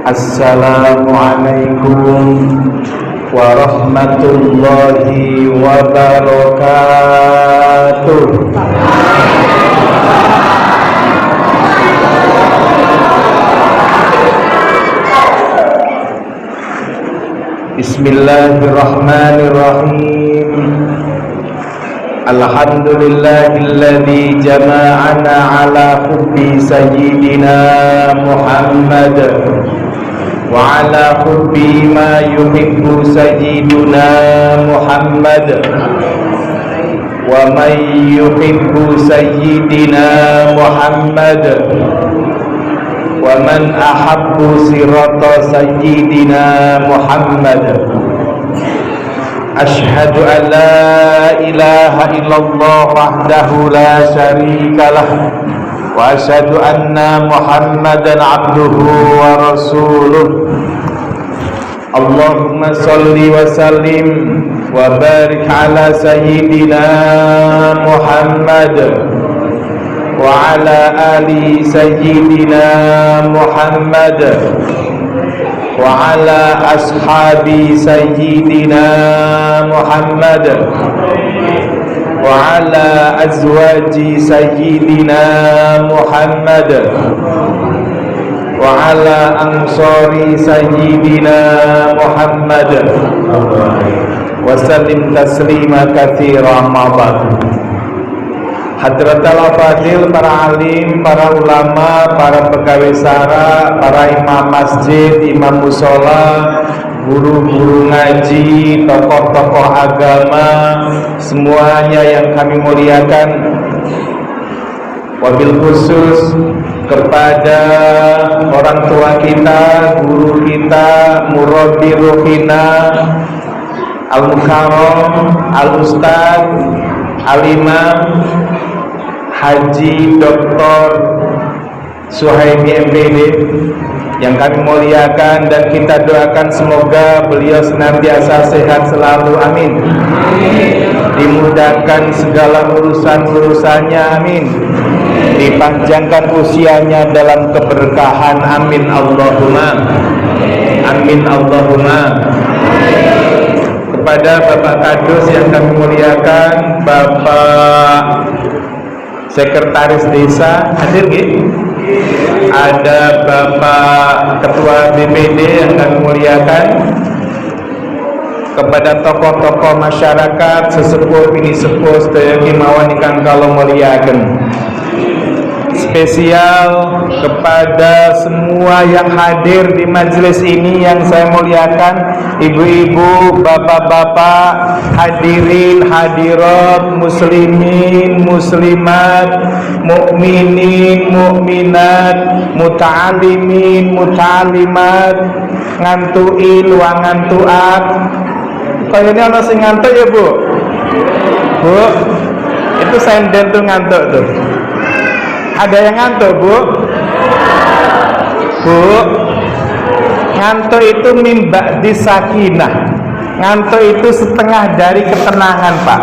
Assalamualaikum warahmatullahi wabarakatuh. Bismillahirrahmanirrahim. Alhamdulillahilladzi jama'ana ala hubbi sayyidina Muhammad wa ala hubbi ma yuhibbu sayyiduna Muhammad wa man yuhibbu sayyidina Muhammad wa man ahabbu sirata sayyidina Muhammad. Ashhadu an la ilaha illallah wahdahu la syarika lah wa ashhadu anna Muhammadan abduhu wa rasuluh. Allahumma salli wa sallim wa barik ala sayyidina Muhammad wa ala ali sayyidina Muhammad wa ala ashabi sayyidina Muhammad wa ala azwaji sayyidina Muhammad wa ala ansari sayyidina Muhammad wa sallim taslima katsira. Mabad Hadratal Fadil, para alim, para ulama, para pegawai sara, para imam masjid, imam musola, guru-guru ngaji, tokoh-tokoh agama, semuanya yang kami muliakan. Wabil khusus kepada orang tua kita, guru kita, murabbi ruhina, al-mukarram, al-ustad, al-imam Haji Dr. Suhaimi MPD yang kami muliakan dan kita doakan semoga beliau senantiasa sehat selalu, amin. Dimudahkan segala urusan-urusannya, amin. Dipanjangkan usianya dalam keberkahan, amin Allahumma. Amin Allahumma. Kepada Bapak Kadus yang kami muliakan, Bapak Sekretaris Desa hadir nggih? Ada Bapak Ketua BPD yang kami muliakan. Kepada tokoh-tokoh masyarakat, sesepuh bini sepuh sedaya kemawon ingkang kula muliaken. Spesial kepada semua yang hadir di majelis ini yang saya muliakan, ibu-ibu, bapak-bapak, hadirin, hadirat, muslimin, muslimat, mukminin, mukminat, muta'alimin, muta'alimat, ngantuin, wa ngantuat. Kayaknya ana sing ngantuk ya, Bu? Bu, itu senden tuh ngantuk tuh. Ada yang ngantuk, Bu? Bu, ngantuk itu mimba di sakinah. Ngantuk itu setengah dari ketenangan, Pak.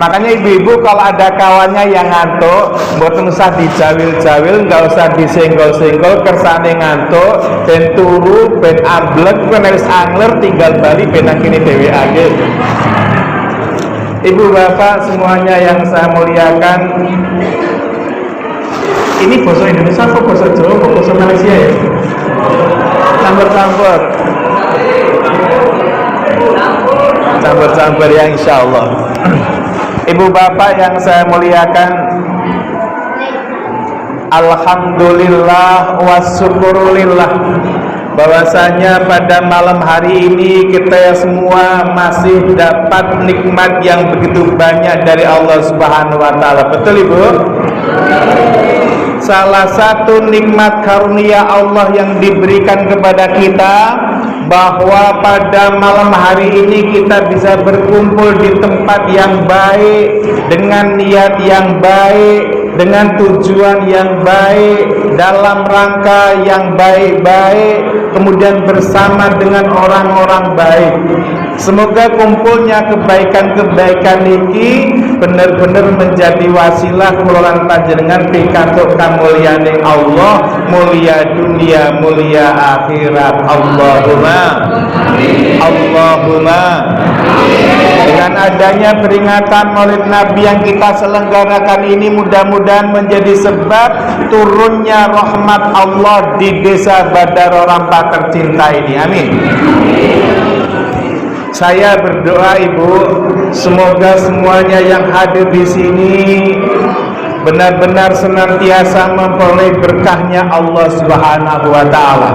Makanya ibu-ibu kalau ada kawannya yang ngantuk, mboten usah dijawil-jawil, enggak usah disenggol-senggol, kersane ngantuk, ben turu, ben amblek, ben wis angler, tinggal bali ben nang kene dhewe aja. Ibu bapak semuanya yang saya muliakan, ini bahasa Indonesia atau bahasa Jawa atau bahasa Malaysia ya? Campur-campur. Campur-campur ya, insya Allah. Ibu bapak yang saya muliakan, alhamdulillah wasyukurulillah, bahwasanya pada malam hari ini kita semua masih dapat nikmat yang begitu banyak dari Allah Subhanahu wa taala. Betul Ibu? Salah satu nikmat karunia Allah yang diberikan kepada kita, bahwa pada malam hari ini kita bisa berkumpul di tempat yang baik, dengan niat yang baik, dengan tujuan yang baik, dalam rangka yang baik-baik, kemudian bersama dengan orang-orang baik. Semoga kumpulnya kebaikan-kebaikan niki benar-benar menjadi wasilah kula panjenengan pikantuk kamulyane Allah, mulia dunia, mulia akhirat. Allahumma Allahumma. Dengan adanya peringatan Maulid Nabi yang kita selenggarakan ini, mudah-mudahan menjadi sebab turunnya rahmat Allah di desa Badaro Rampa tercinta ini. Amin. Saya berdoa Ibu, semoga semuanya yang hadir di sini benar-benar senantiasa memperoleh berkahnya Allah Subhanahu wa taala.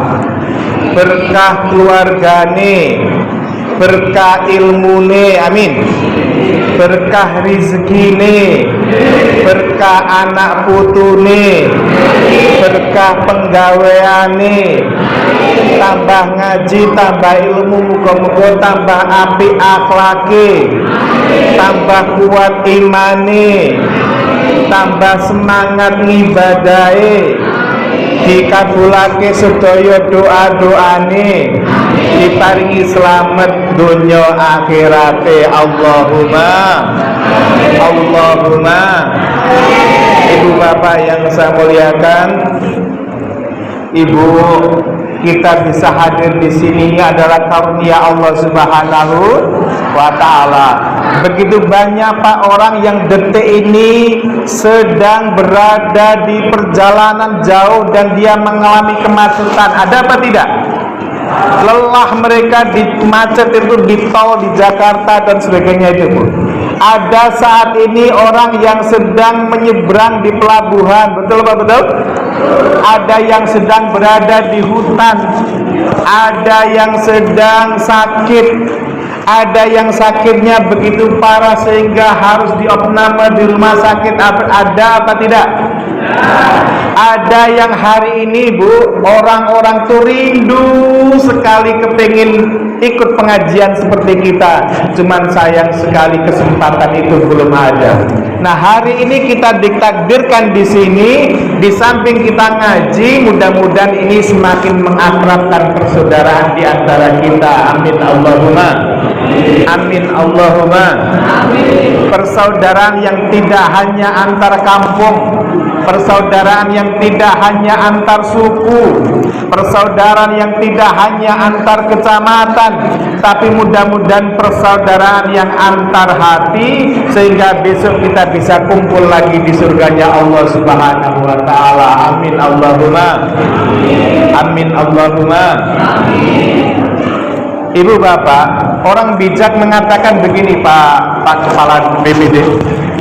Berkah keluargane, berkah ilmune, amin. Berkah rizkine, berkah anak putune, berkah penggaweane, tambah ngaji, tambah ilmu, muga-muga tambah apik akhlake, tambah kuat imane, tambah semangat ngibadahe, dikabulake sedaya doa-doane, diparingi selamat dunya akhirate. Allahumma Allahumma. Ibu bapak yang saya muliakan, Ibu, kita bisa hadir di sini adalah karunia Allah Subhanahu wa taala. Begitu banyak Pak orang yang detik ini sedang berada di perjalanan jauh dan dia mengalami kemacetan. Ada apa tidak? Lelah mereka di macet itu, di tol di Jakarta dan sebagainya itu, Bu. Ada saat ini orang yang sedang menyeberang di pelabuhan, betul Pak, betul? Ada yang sedang berada di hutan, ada yang sedang sakit, ada yang sakitnya begitu parah sehingga harus diopname di rumah sakit. Ada apa tidak? Ada yang hari ini, Bu, orang-orang tuh rindu sekali kepingin ikut pengajian seperti kita, cuman sayang sekali kesempatan itu belum ada. Nah, hari ini kita ditakdirkan di sini, di samping kita ngaji, mudah-mudahan ini semakin mengakrabkan persaudaraan di antara kita. Amin Allahumma. Amin Allahumma. Persaudaraan yang tidak hanya antar kampung, persaudaraan yang tidak hanya antar suku, persaudaraan yang tidak hanya antar kecamatan, tapi mudah-mudahan persaudaraan yang antar hati, sehingga besok kita bisa kumpul lagi di surganya Allah Subhanahu wa taala. Amin Allahumma. Amin Allahumma. Ibu bapak, orang bijak mengatakan begini, Pak Kepala BPD,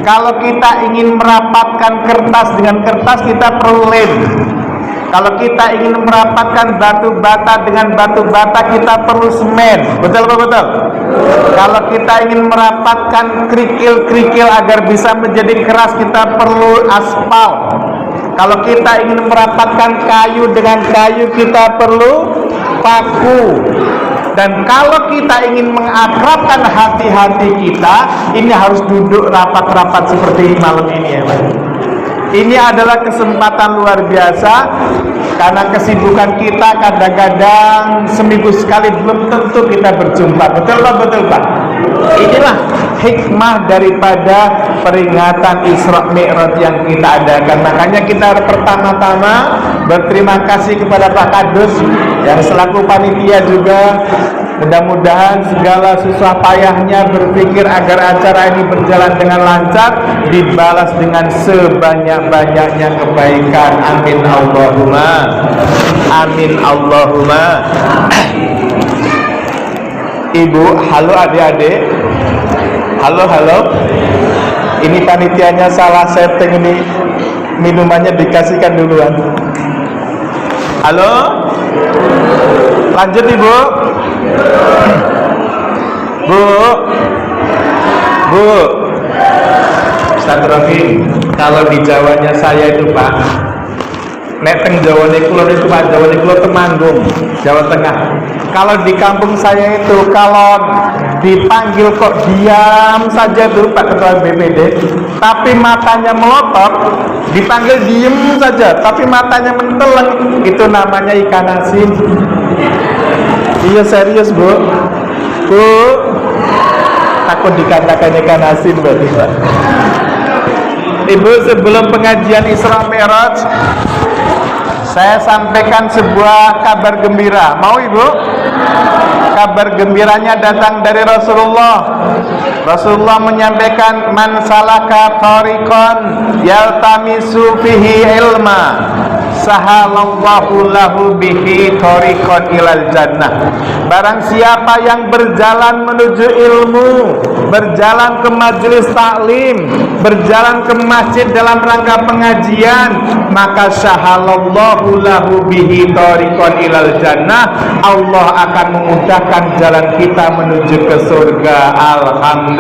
kalau kita ingin merapatkan kertas dengan kertas, kita perlu lem. Kalau kita ingin merapatkan batu bata dengan batu bata, kita perlu semen. Betul Pak, betul? Kalau kita ingin merapatkan kerikil-kerikil agar bisa menjadi keras, kita perlu aspal. Kalau kita ingin merapatkan kayu dengan kayu, kita perlu paku. Dan kalau kita ingin mengakrabkan hati-hati kita, ini harus duduk rapat-rapat seperti malam ini, ya Pak. Ini adalah kesempatan luar biasa, karena kesibukan kita kadang-kadang seminggu sekali belum tentu kita berjumpa. Betul Pak? Betul Pak? Inilah hikmah daripada peringatan Isra Mi'raj yang kita adakan. Makanya kita pertama-tama berterima kasih kepada Pak Kadus yang selaku panitia juga. Mudah-mudahan segala susah payahnya berpikir agar acara ini berjalan dengan lancar, dibalas dengan sebanyak-banyaknya kebaikan. Amin Allahumma. Amin Allahumma. Ibu, halo adik-adik. Halo. Ini panitianya salah setting, ini minumannya dikasihkan duluan. Halo. Lanjut Ibu. Bu. Ustaz Rofi, kalau di Jawanya saya itu Pak, nek teng Jawane kula itu Pak, Jawane kula Temanggung, Jawa Tengah. Kalau di kampung saya itu, kalau dipanggil kok diam saja tuh Pak Ketua BPD, tapi matanya melotot. Dipanggil diem saja tapi matanya menteleng, itu namanya ikan asin. Iya serius Bu, takut dikatakan ikan asin berarti Pak. Ibu, sebelum pengajian Isra Mi'raj, saya sampaikan sebuah kabar gembira. Mau Ibu? Kabar gembiranya datang dari Rasulullah. Rasulullah menyampaikan, man salaka tariqan yaltamisu fihi ilma sahalallahu lahu bihi tariqan ilal jannah. Barang siapa yang berjalan menuju ilmu, berjalan ke majelis taklim, berjalan ke masjid dalam rangka pengajian, maka sahalallahu lahu bihi tariqan ilal jannah. Allah akan memudahkan jalan kita menuju ke surga. Alhamdulillah.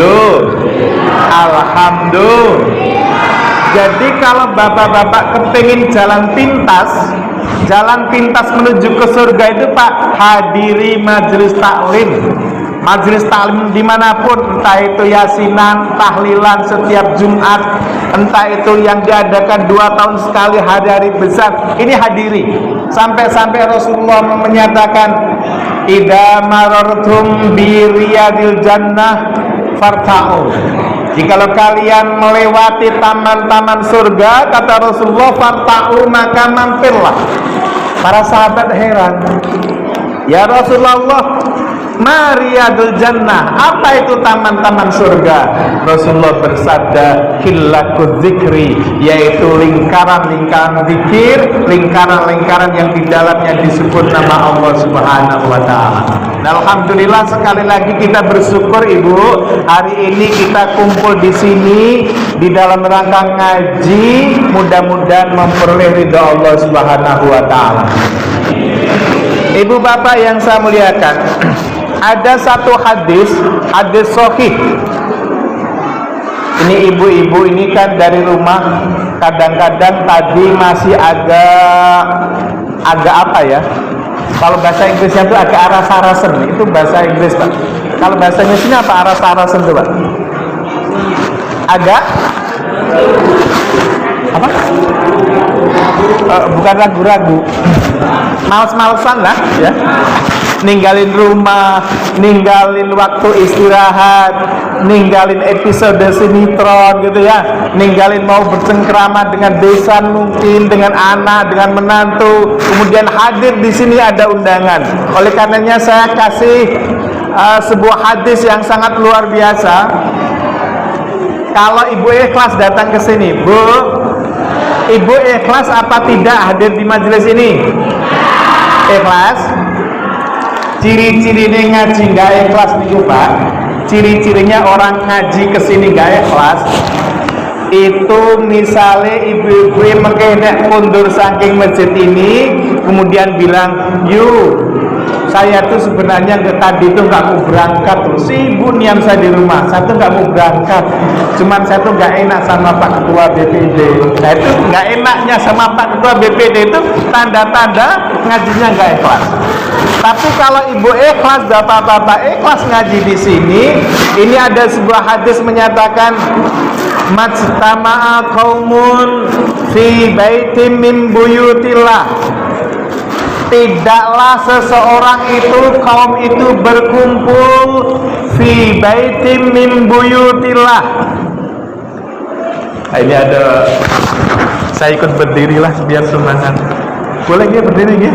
Jadi kalau bapak-bapak kepingin jalan pintas menuju ke surga itu Pak, hadiri majelis taklim. Majelis taklim dimanapun, entah itu yasinan, tahlilan setiap Jumat, entah itu yang diadakan 2 tahun sekali hari-hari besar, ini hadiri. Sampai-sampai Rasulullah menyatakan, idza marartum bi riyadil jannah farta'u. Jikalau kalian melewati taman-taman surga, kata Rasulullah, farta'u, maka mampirlah. Para sahabat heran, ya Rasulullah, Mariyadul Jannah, apa itu taman-taman surga? Rasulullah bersabda, hillakud zikri, yaitu lingkaran-lingkaran zikir, lingkaran-lingkaran yang di dalamnya disebut nama Allah Subhanahu wa Ta'ala. Nah, alhamdulillah sekali lagi kita bersyukur Ibu, hari ini kita kumpul di sini di dalam rangka ngaji, mudah-mudahan memperoleh ridha Allah Subhanahu wa Ta'ala. Ibu bapak yang saya muliakan, ada satu hadis sahih. Ini ibu-ibu ini kan dari rumah kadang-kadang tadi masih agak apa ya? Kalau bahasa Inggrisnya itu agak aras-arasen, itu bahasa Inggris Pak. Kalau bahasanya sini apa aras-arasen tuh Pak? Agak apa? Bukan ragu-ragu, males-malesan lah ya, ninggalin rumah, ninggalin waktu istirahat, ninggalin episode sinetron gitu ya, ninggalin mau bercengkrama dengan besan mungkin, dengan anak, dengan menantu, kemudian hadir di sini ada undangan. Oleh karenanya saya kasih sebuah hadis yang sangat luar biasa. Kalau Ibu ikhlas datang ke sini, Bu, Ibu ikhlas apa tidak hadir di majelis ini? Ikhlas. Ciri-cirinya ngaji nggak ikhlas nih Pak. Ciri-cirinya orang ngaji kesini nggak ikhlas itu misalnya ibu-ibu yang mengenek mundur saking masjid ini, kemudian bilang, yuk saya tuh sebenarnya tadi tuh nggak mau berangkat, sibuk niat saya di rumah, saya tuh nggak mau berangkat, cuman saya tuh nggak enak sama Pak Ketua BPD. Nah itu nggak enaknya sama Pak Ketua BPD itu tanda-tanda ngajinya nggak ikhlas. Tapi kalau ibu ikhlas, bapak-bapak ikhlas ngaji di sini, ini ada sebuah hadis menyatakan, majtama'a qaumun fi baitin min buyutillah. Tidaklah seseorang itu, kaum itu berkumpul fi baitin min buyutillah. Nah, ini ada, saya ikut berdiri lah biar semangat. Boleh dia berdiri ya?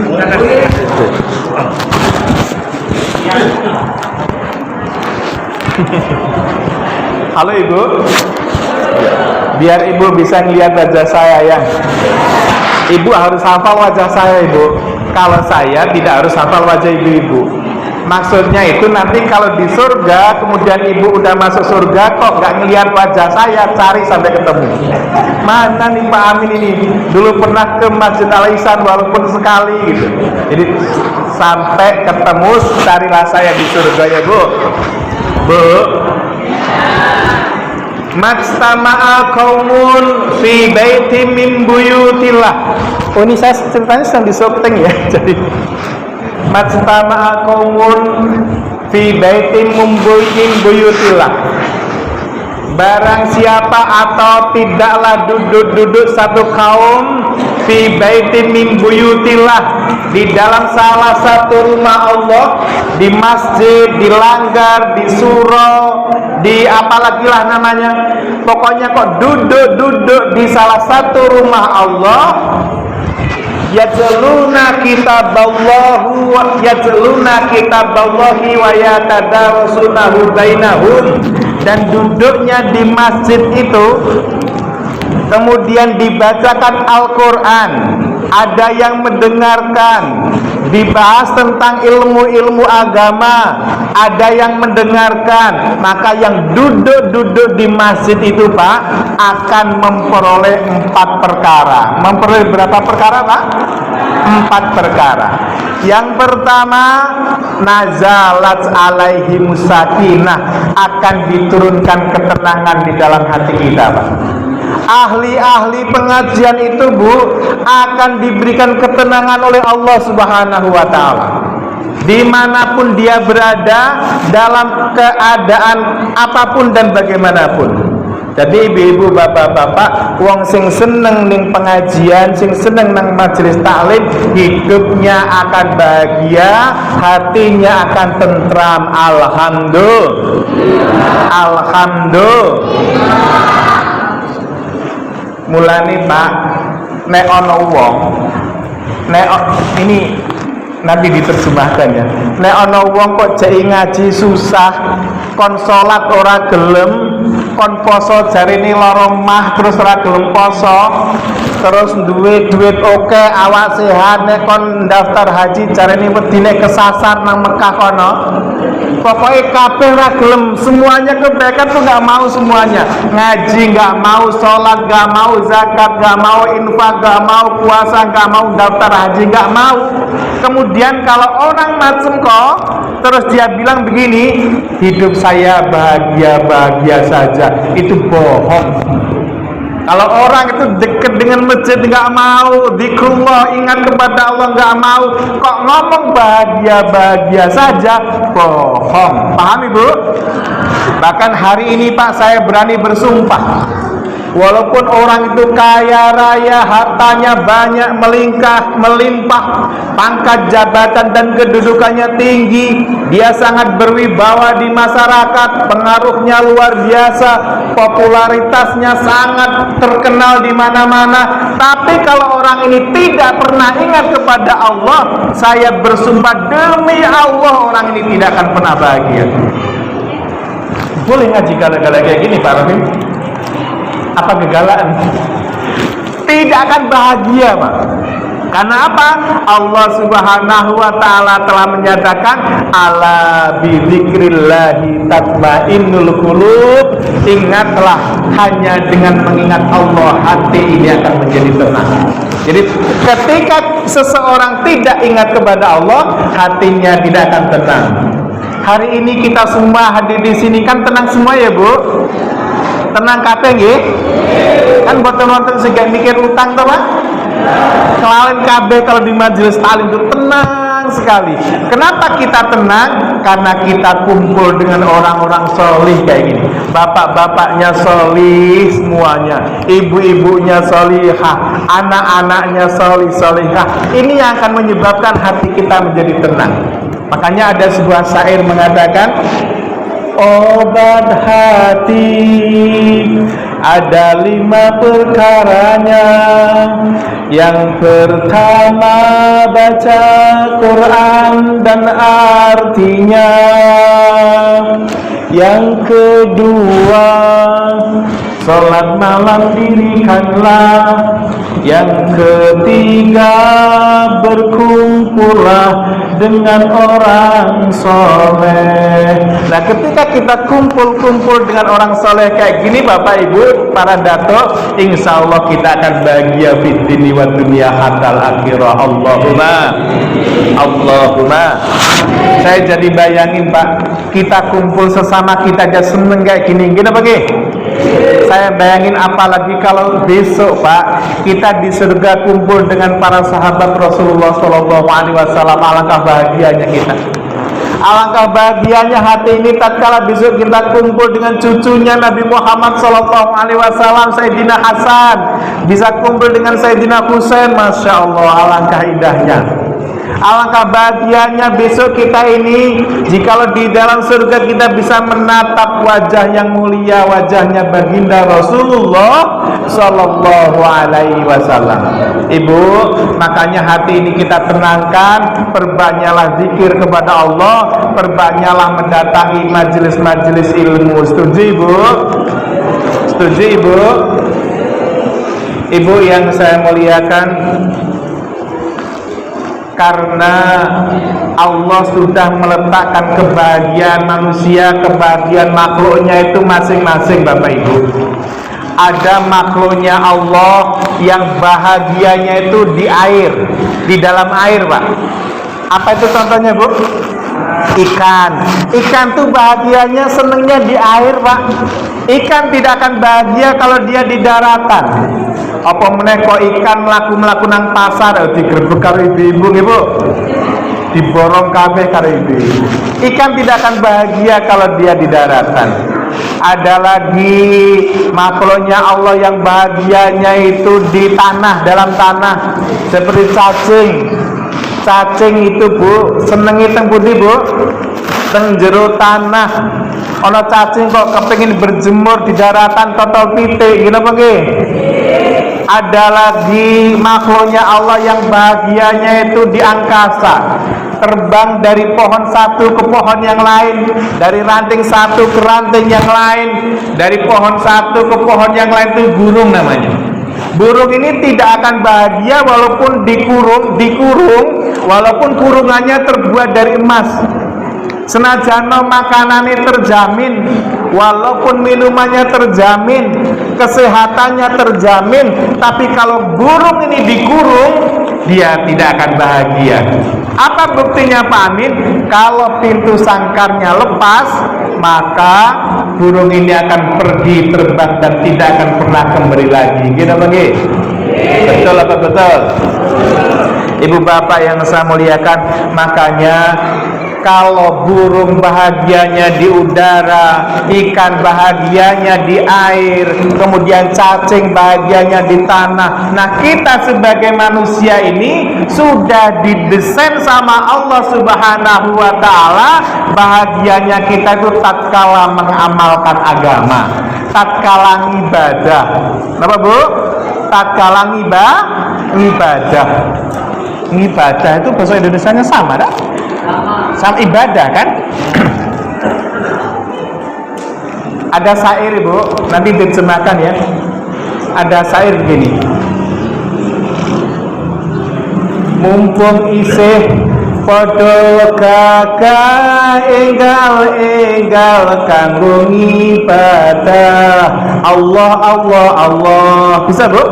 Halo Ibu, biar Ibu bisa ngelihat wajah saya ya. Ibu harus hafal wajah saya Ibu. Kalau saya tidak harus hafal wajah ibu-ibu. Maksudnya itu nanti kalau di surga, kemudian Ibu udah masuk surga, kok nggak ngelihat wajah saya, cari sampai ketemu. Mana nih Pak Amin ini? Dulu pernah ke Masjid Al-Ihsan walaupun sekali gitu. Jadi sampai ketemu, carilah saya di surga ya Bu. Bu, majtama'a qaumun fi baitin min buyutillah. Oh ini saya ceritanya sedang di syuting ya. Jadi majtama'a qaumun fi baitin min buyutillah. Barang siapa atau tidaklah duduk satu kaum fi baitin min buyutillah, di dalam salah satu rumah Allah, di masjid, di langgar, di surau, di apalagi lah namanya, pokoknya kok duduk di salah satu rumah Allah, yatluna kitaballahi wa yatadarasunahu bainahum, dan duduknya di masjid itu kemudian dibacakan Al-Quran, ada yang mendengarkan, dibahas tentang ilmu-ilmu agama, ada yang mendengarkan, maka yang duduk di masjid itu Pak akan memperoleh 4 perkara. Memperoleh berapa perkara Pak? 4 perkara. Yang pertama, nazalat alaihi musakinah, akan diturunkan ketenangan di dalam hati kita Pak. Ahli-ahli pengajian itu Bu akan diberikan ketenangan oleh Allah Subhanahu wa ta'ala, dimanapun dia berada, dalam keadaan apapun dan bagaimanapun. Jadi ibu-ibu, bapak-bapak, wong sing seneng ning pengajian, sing seneng nang majelis taklim, hidupnya akan bahagia, hatinya akan tentram. Alhamdulillah. Mulane Pak, nek ono wong, ini nanti diterjemahkan ya. Nek ono wong kok jek ngaji susah, kon salat ora gelem, kon poso jarine lara mah terus ora gelem poso, terus duwe duit oke, awak sehat, nek kon daftar haji jarine wedine kesasar nang Mekah kono. Pokoknya kabeh ora gelem, semuanya kebaikan tuh nggak mau semuanya. Ngaji nggak mau, sholat nggak mau, zakat nggak mau, infak nggak mau, puasa nggak mau, daftar haji nggak mau. Kemudian kalau orang macam kok, terus dia bilang begini, hidup saya bahagia saja, itu bohong. Kalau orang itu dekat dengan masjid nggak mau, zikrullah, ingat kepada Allah nggak mau, kok ngomong bahagia saja, bohong. Paham Ibu? Bahkan hari ini Pak, saya berani bersumpah, walaupun orang itu kaya raya, hartanya banyak, melimpah, pangkat jabatan dan kedudukannya tinggi, dia sangat berwibawa di masyarakat, pengaruhnya luar biasa, popularitasnya sangat terkenal di mana-mana. Tapi kalau orang ini tidak pernah ingat kepada Allah, saya bersumpah demi Allah, orang ini tidak akan pernah bahagia. Boleh ngaji gala-gala kayak gini Pak Rahim? Apa kegalaan? Tidak akan bahagia Pak. Karena apa? Allah Subhanahu wa ta'ala telah menyatakan, ala bidzikrillahi tatmainnul qulub, ingatlah, hanya dengan mengingat Allah hati ini akan menjadi tenang. Jadi ketika seseorang tidak ingat kepada Allah, hatinya tidak akan tenang. Hari ini kita semua hadir di sini kan tenang semua ya Bu? Tenang kabeh nggih? Kan boten-boten sing mikir utang to Pak? Kelalen kabeh kalau di majelis taklim itu tenang sekali. Kenapa kita tenang? Karena kita kumpul dengan orang-orang solih kayak gini. Bapak-bapaknya solih semuanya, ibu-ibunya solihah, anak-anaknya solihah. Ini yang akan menyebabkan hati kita menjadi tenang. Makanya ada sebuah syair mengatakan, obat hati ada 5 perkaranya. Yang pertama baca Quran dan artinya. Yang kedua sholat malam dirikanlah. Yang ketiga berkumpullah dengan orang soleh. Nah ketika kita kumpul dengan orang soleh kayak gini Bapak Ibu, para dato, insya Allah kita akan bahagia fid dini wa dunia hatal akhirah. Allahumma. Saya jadi bayangin Pak, kita kumpul sesama kita aja seneng kayak gini apa Ki? Saya bayangin apalagi kalau besok Pak, kita di surga kumpul dengan para sahabat Rasulullah SAW, alangkah bahagianya kita. Alangkah bahagianya hati ini tatkala besok kita kumpul dengan cucunya Nabi Muhammad SAW, Sayyidina Hasan, bisa kumpul dengan Sayyidina Husain. Masya Allah, alangkah indahnya. Alangkah bahagianya besok kita ini jikalau di dalam surga kita bisa menatap wajah yang mulia, wajahnya baginda Rasulullah Sallallahu Alaihi Wasallam. Ibu, makanya hati ini kita tenangkan, perbanyaklah zikir kepada Allah, perbanyaklah mendatangi majelis-majelis ilmu. Setuju Ibu? Setuju Ibu? Ibu yang saya muliakan, karena Allah sudah meletakkan kebahagiaan manusia, kebahagiaan makhluknya itu masing-masing Bapak Ibu. Ada makhluknya Allah yang bahagianya itu di air, di dalam air Pak. Apa itu contohnya Bu? Ikan. Ikan tuh bahagianya, senengnya di air Pak. Ikan tidak akan bahagia kalau dia di daratan. Apa meneh kok ikan mlaku-mlaku nang pasar digrebek karo ibu-ibu nggih Bu. Diborong kabeh karo ibu. Ikan tidak akan bahagia kalau dia di daratan. Ada lagi makhluknya Allah yang bahagianya itu di tanah, dalam tanah, seperti cacing. Cacing itu Bu, senengi teng pundi Bu? Teng jero tanah. Ana cacing kok kepengin berjemur di daratan totol pitik, ngene apa nggih? Ada lagi makhluknya Allah yang bahagianya itu di angkasa, terbang dari pohon satu ke pohon yang lain, dari ranting satu ke ranting yang lain, dari pohon satu ke pohon yang lain. Itu burung namanya. Burung ini tidak akan bahagia walaupun dikurung, walaupun kurungannya terbuat dari emas. Senajan makanannya terjamin, walaupun minumannya terjamin, kesehatannya terjamin, tapi kalau burung ini dikurung, dia tidak akan bahagia. Apa buktinya Pak Amin? Kalau pintu sangkarnya lepas, maka burung ini akan pergi terbang dan tidak akan pernah kembali lagi. Gitu bagi? Betul apa betul? Ibu bapak yang saya muliakan, makanya kalau burung bahagianya di udara, ikan bahagianya di air, kemudian cacing bahagianya di tanah. Nah, kita sebagai manusia ini sudah didesain sama Allah Subhanahu wa taala, bahagianya kita itu tatkala mengamalkan agama, tatkala ibadah. Apa Bu? Tatkala ibadah. Ibadah itu bahasa Indonesianya sama dah? Sama ibadah kan? Ada syair Ibu, nanti diterjemahkan ya. Ada syair begini. Mumpung isih padha gagah enggal kanggo ibadah Allah Allah Allah. Bisa Bu?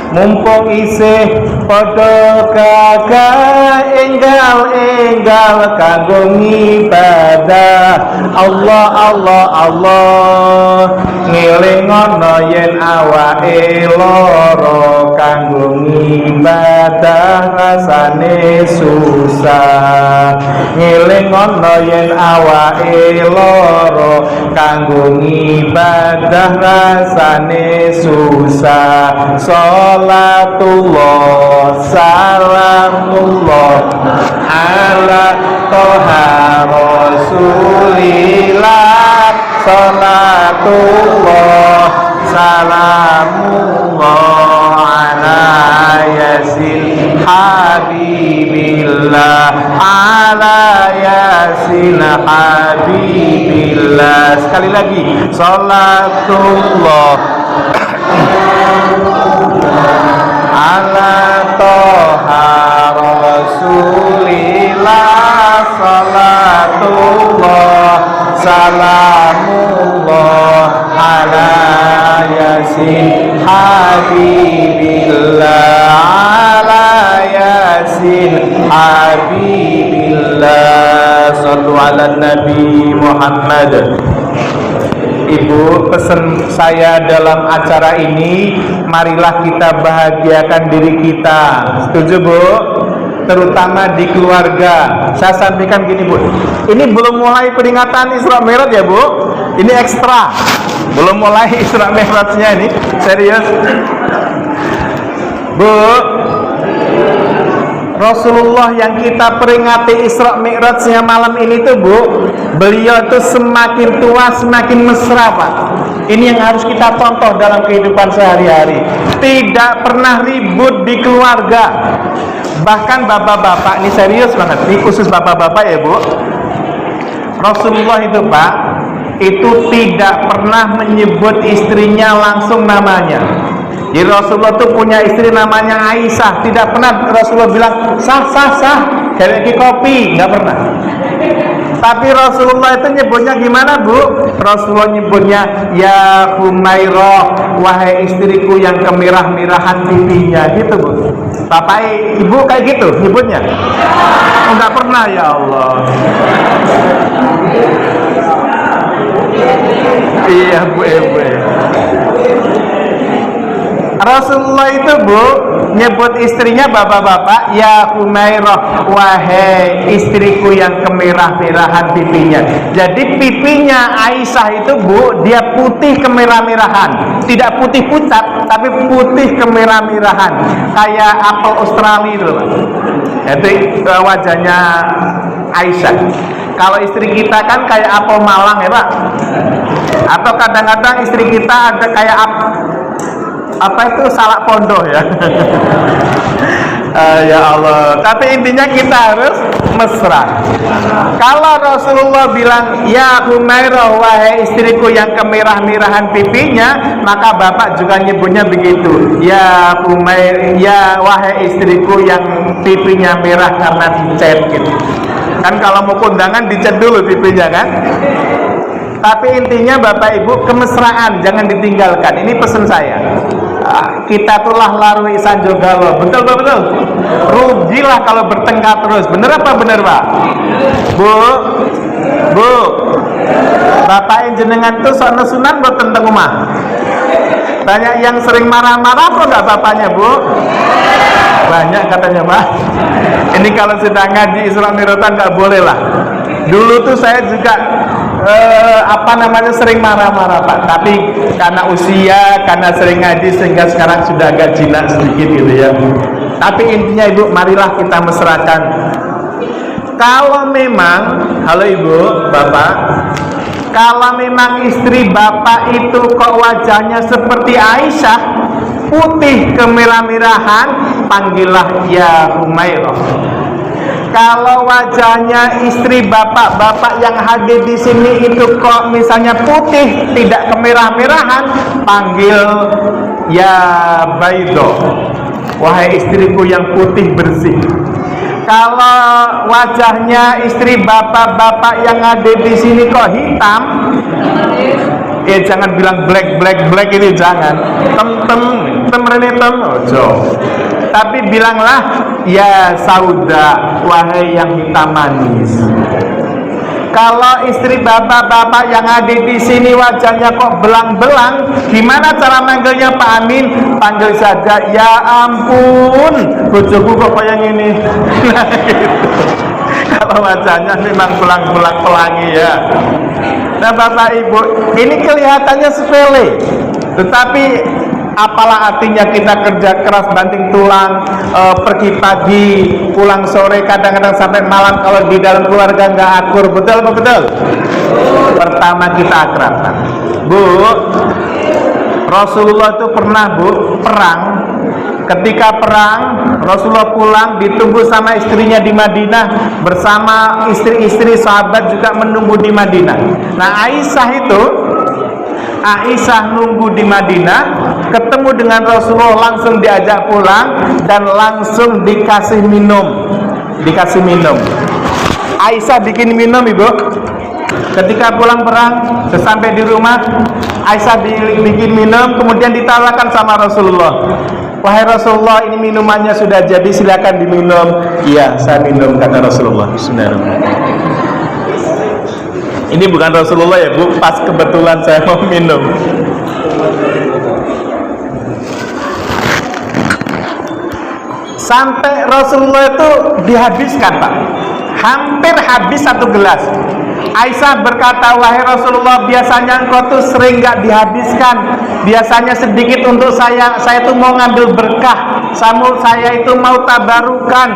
Mumpung isih padha gagah enggal kanggo ibadah Allah Allah Allah, ngelingono yen awake lara kanggo ibadah rasane susah, ngelingono yen awake lara kanggo ibadah rasane susah. Salatullah salamullah ala toha rasulillah. Salatullah salamullah ala yasin habibillah, ala yasin habibillah. Sekali lagi, salatullah ala toha rasulillah. Salatullah salamullah ala yasin habibillah, ala yasin habibillah. Sallu ala Nabi Muhammad. Ibu, pesan saya dalam acara ini, marilah kita bahagiakan diri kita. Setuju Bu? terutama di keluarga. Saya sampaikan gini Bu, ini belum mulai peringatan Isra Mi'raj ya Bu, ini ekstra, belum mulai Isra Mi'rajnya ini, serius Bu. Rasulullah yang kita peringati Isra Mi'rajnya malam ini tuh Bu, beliau tuh semakin tua semakin mesra Pak. Ini yang harus kita contoh dalam kehidupan sehari-hari. Tidak pernah ribut di keluarga. Bahkan bapak-bapak, ini serius banget, ini khusus bapak-bapak ya Bu. Rasulullah itu Pak, itu tidak pernah menyebut istrinya langsung namanya. Jadi Rasulullah itu punya istri namanya Aisyah. Tidak pernah Rasulullah bilang sah kayak kopi, nggak pernah. Tapi Rasulullah itu nyebutnya gimana Bu? Rasulullah nyebutnya ya Humairah, wahai istriku yang kemirah-mirahan pipinya, gitu Bu. Bapak Ibu kayak gitu nyebutnya? Nggak pernah, ya Allah. Iya Bu. Rasulullah itu Bu nyebut istrinya bapak-bapak ya Humairah, wahai istriku yang kemerah-merahan pipinya. Jadi pipinya Aisyah itu Bu, dia putih kemerah-merahan, tidak putih pucat tapi putih kemerah-merahan, kayak apel Australia itu Pak. Jadi wajahnya Aisyah. Kalau istri kita kan kayak apel Malang ya Pak, atau kadang-kadang istri kita ada kayak apa itu salak pondok ya. Ya Allah. Tapi intinya kita harus mesra. Kalau Rasulullah bilang ya Humairah, wahai istriku yang kemerah-merahan pipinya, maka bapak juga nyebutnya begitu. Ya Humairah, ya wahai istriku yang pipinya merah karena dicat gitu. Kan kalau mau kondangan dicat dulu pipinya kan. Tapi intinya Bapak Ibu, kemesraan jangan ditinggalkan. Ini pesan saya. Kita tulah larui sanjogalo. Betul. Rugilah kalau bertengkar terus. Bener apa bener Pak? Bu, Bapak yang jenengan tuh soal sunan buat tentang rumah. Banyak yang sering marah-marah kok nggak bapaknya Bu? Banyak katanya Pak. Ini kalau sedang ngaji Isra Mi'raj nggak boleh lah. Dulu tuh saya juga sering marah-marah Pak, tapi karena usia, karena sering ngaji sehingga sekarang sudah agak jinak sedikit gitu ya. Tapi intinya Ibu, marilah kita mesrakan. Kalau memang, halo Ibu, Bapak, kalau memang istri Bapak itu kok wajahnya seperti Aisyah, putih kemerah-merahan, panggillah ya Humairah. Kalau wajahnya istri bapak yang hadir di sini itu kok misalnya putih, tidak kemerah-merahan, panggil ya Baido, wahai istriku yang putih bersih. Kalau wajahnya istri bapak yang hadir di sini kok hitam, jangan bilang black ini, jangan tem ojo. Tapi bilanglah ya Sauda, wahai yang hitam manis. Kalau istri bapak yang hadir di sini wajahnya kok belang-belang, gimana cara manggilnya Pak Amin? Panggil saja ya ampun, bojoku kok kayak ini. Nah, gitu. Kalau wajahnya memang belang-belang pelangi ya. Nah Bapak Ibu, ini kelihatannya sepele, tetapi apalah artinya kita kerja keras banting tulang, pergi pagi, pulang sore, kadang-kadang sampai malam kalau di dalam keluarga nggak akur. Betul apa betul? Pertama kita akrab. Bu, Rasulullah itu pernah Bu perang. Ketika perang, Rasulullah pulang ditunggu sama istrinya di Madinah, bersama istri-istri sahabat juga menunggu di Madinah. Nah Aisyah nunggu di Madinah, ketemu dengan Rasulullah, langsung diajak pulang dan langsung dikasih minum. Aisyah bikin minum Ibu. Ketika pulang perang, sesampai di rumah, Aisyah bikin minum, kemudian ditawarkan sama Rasulullah. Wahai Rasulullah, ini minumannya sudah jadi, silakan diminum. Iya, saya minum, kata Rasulullah. Ini bukan Rasulullah ya Bu, pas kebetulan saya mau minum. sampai Rasulullah itu dihabiskan Pak, hampir habis 1 gelas. Aisyah berkata, wahai Rasulullah, biasanya engkau tuh sering gak dihabiskan, biasanya sedikit untuk saya tuh mau ngambil berkah, saya itu mau tabarukan,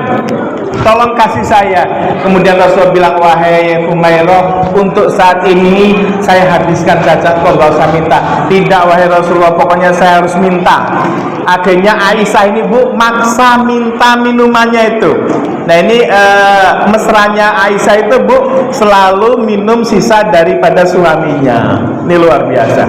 tolong kasih saya. Kemudian Rasulullah bilang, wahai Humairah, untuk saat ini saya habiskan saja, kau gak usah minta. Tidak wahai Rasulullah, pokoknya saya harus minta. Akhirnya Aisyah ini Bu maksa minta minumannya itu. Nah ini mesranya Aisyah itu Bu selalu minum sisa daripada suaminya. Ini luar biasa.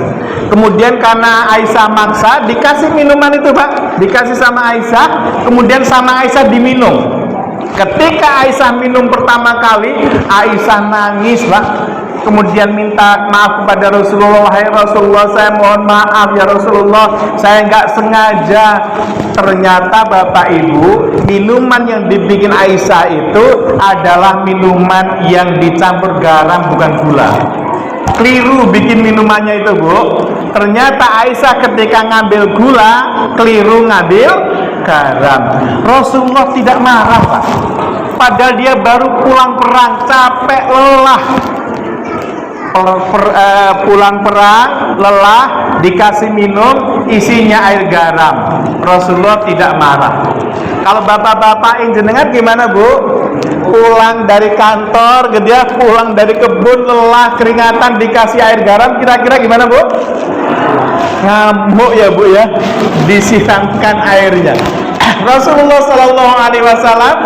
Kemudian karena Aisyah maksa, dikasih minuman itu Pak, dikasih sama Aisyah, kemudian sama Aisyah diminum. Ketika Aisyah minum pertama kali, Aisyah nangis Pak, kemudian minta maaf kepada Rasulullah, wahai Rasulullah, saya mohon maaf ya Rasulullah, saya nggak sengaja. Ternyata Bapak Ibu, minuman yang dibikin Aisyah itu adalah minuman yang dicampur garam, bukan gula. Keliru bikin minumannya itu Bu. Ternyata Aisyah ketika ngambil gula, keliru ngambil garam. Rasulullah tidak marah Pak, padahal dia baru pulang perang, capek, lelah. Pulang perang, lelah, dikasih minum, isinya air garam. Rasulullah tidak marah. Kalau bapak-bapak yang jenengan gimana Bu? Pulang dari kantor, dia pulang dari kebun, lelah, keringatan, dikasih air garam, kira-kira gimana Bu? Ngamuk ya Bu ya, disiramkan airnya. Rasulullah Shallallahu Alaihi Wasallam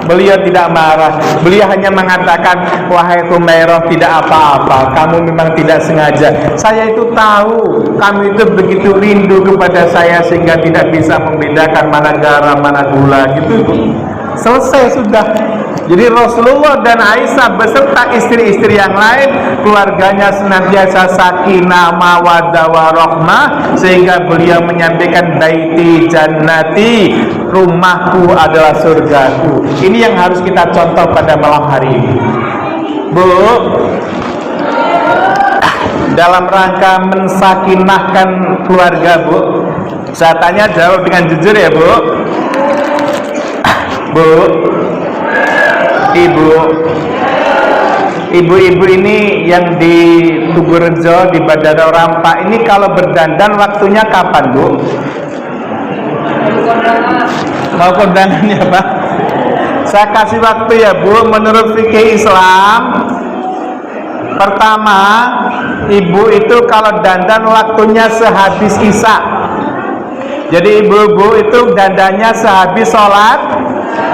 beliau tidak marah, beliau hanya mengatakan, wahai Humairah, tidak apa-apa, kamu memang tidak sengaja, saya itu tahu kamu itu begitu rindu kepada saya sehingga tidak bisa membedakan mana garam mana gula gitu. Selesai sudah. Jadi Rasulullah dan Aisyah beserta istri-istri yang lain, keluarganya senantiasa sakinah, mawaddah, warahmah, sehingga beliau menyampaikan baiti jannati, rumahku adalah surgaku. Ini yang harus kita contoh pada malam hari ini Bu, dalam rangka mensakinahkan keluarga Bu. Saya tanya, jawab dengan jujur ya Bu. Bu, ibu-ibu ini yang di Tugurejo, di Bandara Rampak ini kalau berdandan waktunya kapan Bu? Mau kondangannya Pak? Saya kasih waktu ya Bu. Menurut fikih Islam, pertama, ibu itu kalau dandan waktunya sehabis Isya. Jadi ibu-ibu itu dandannya sehabis sholat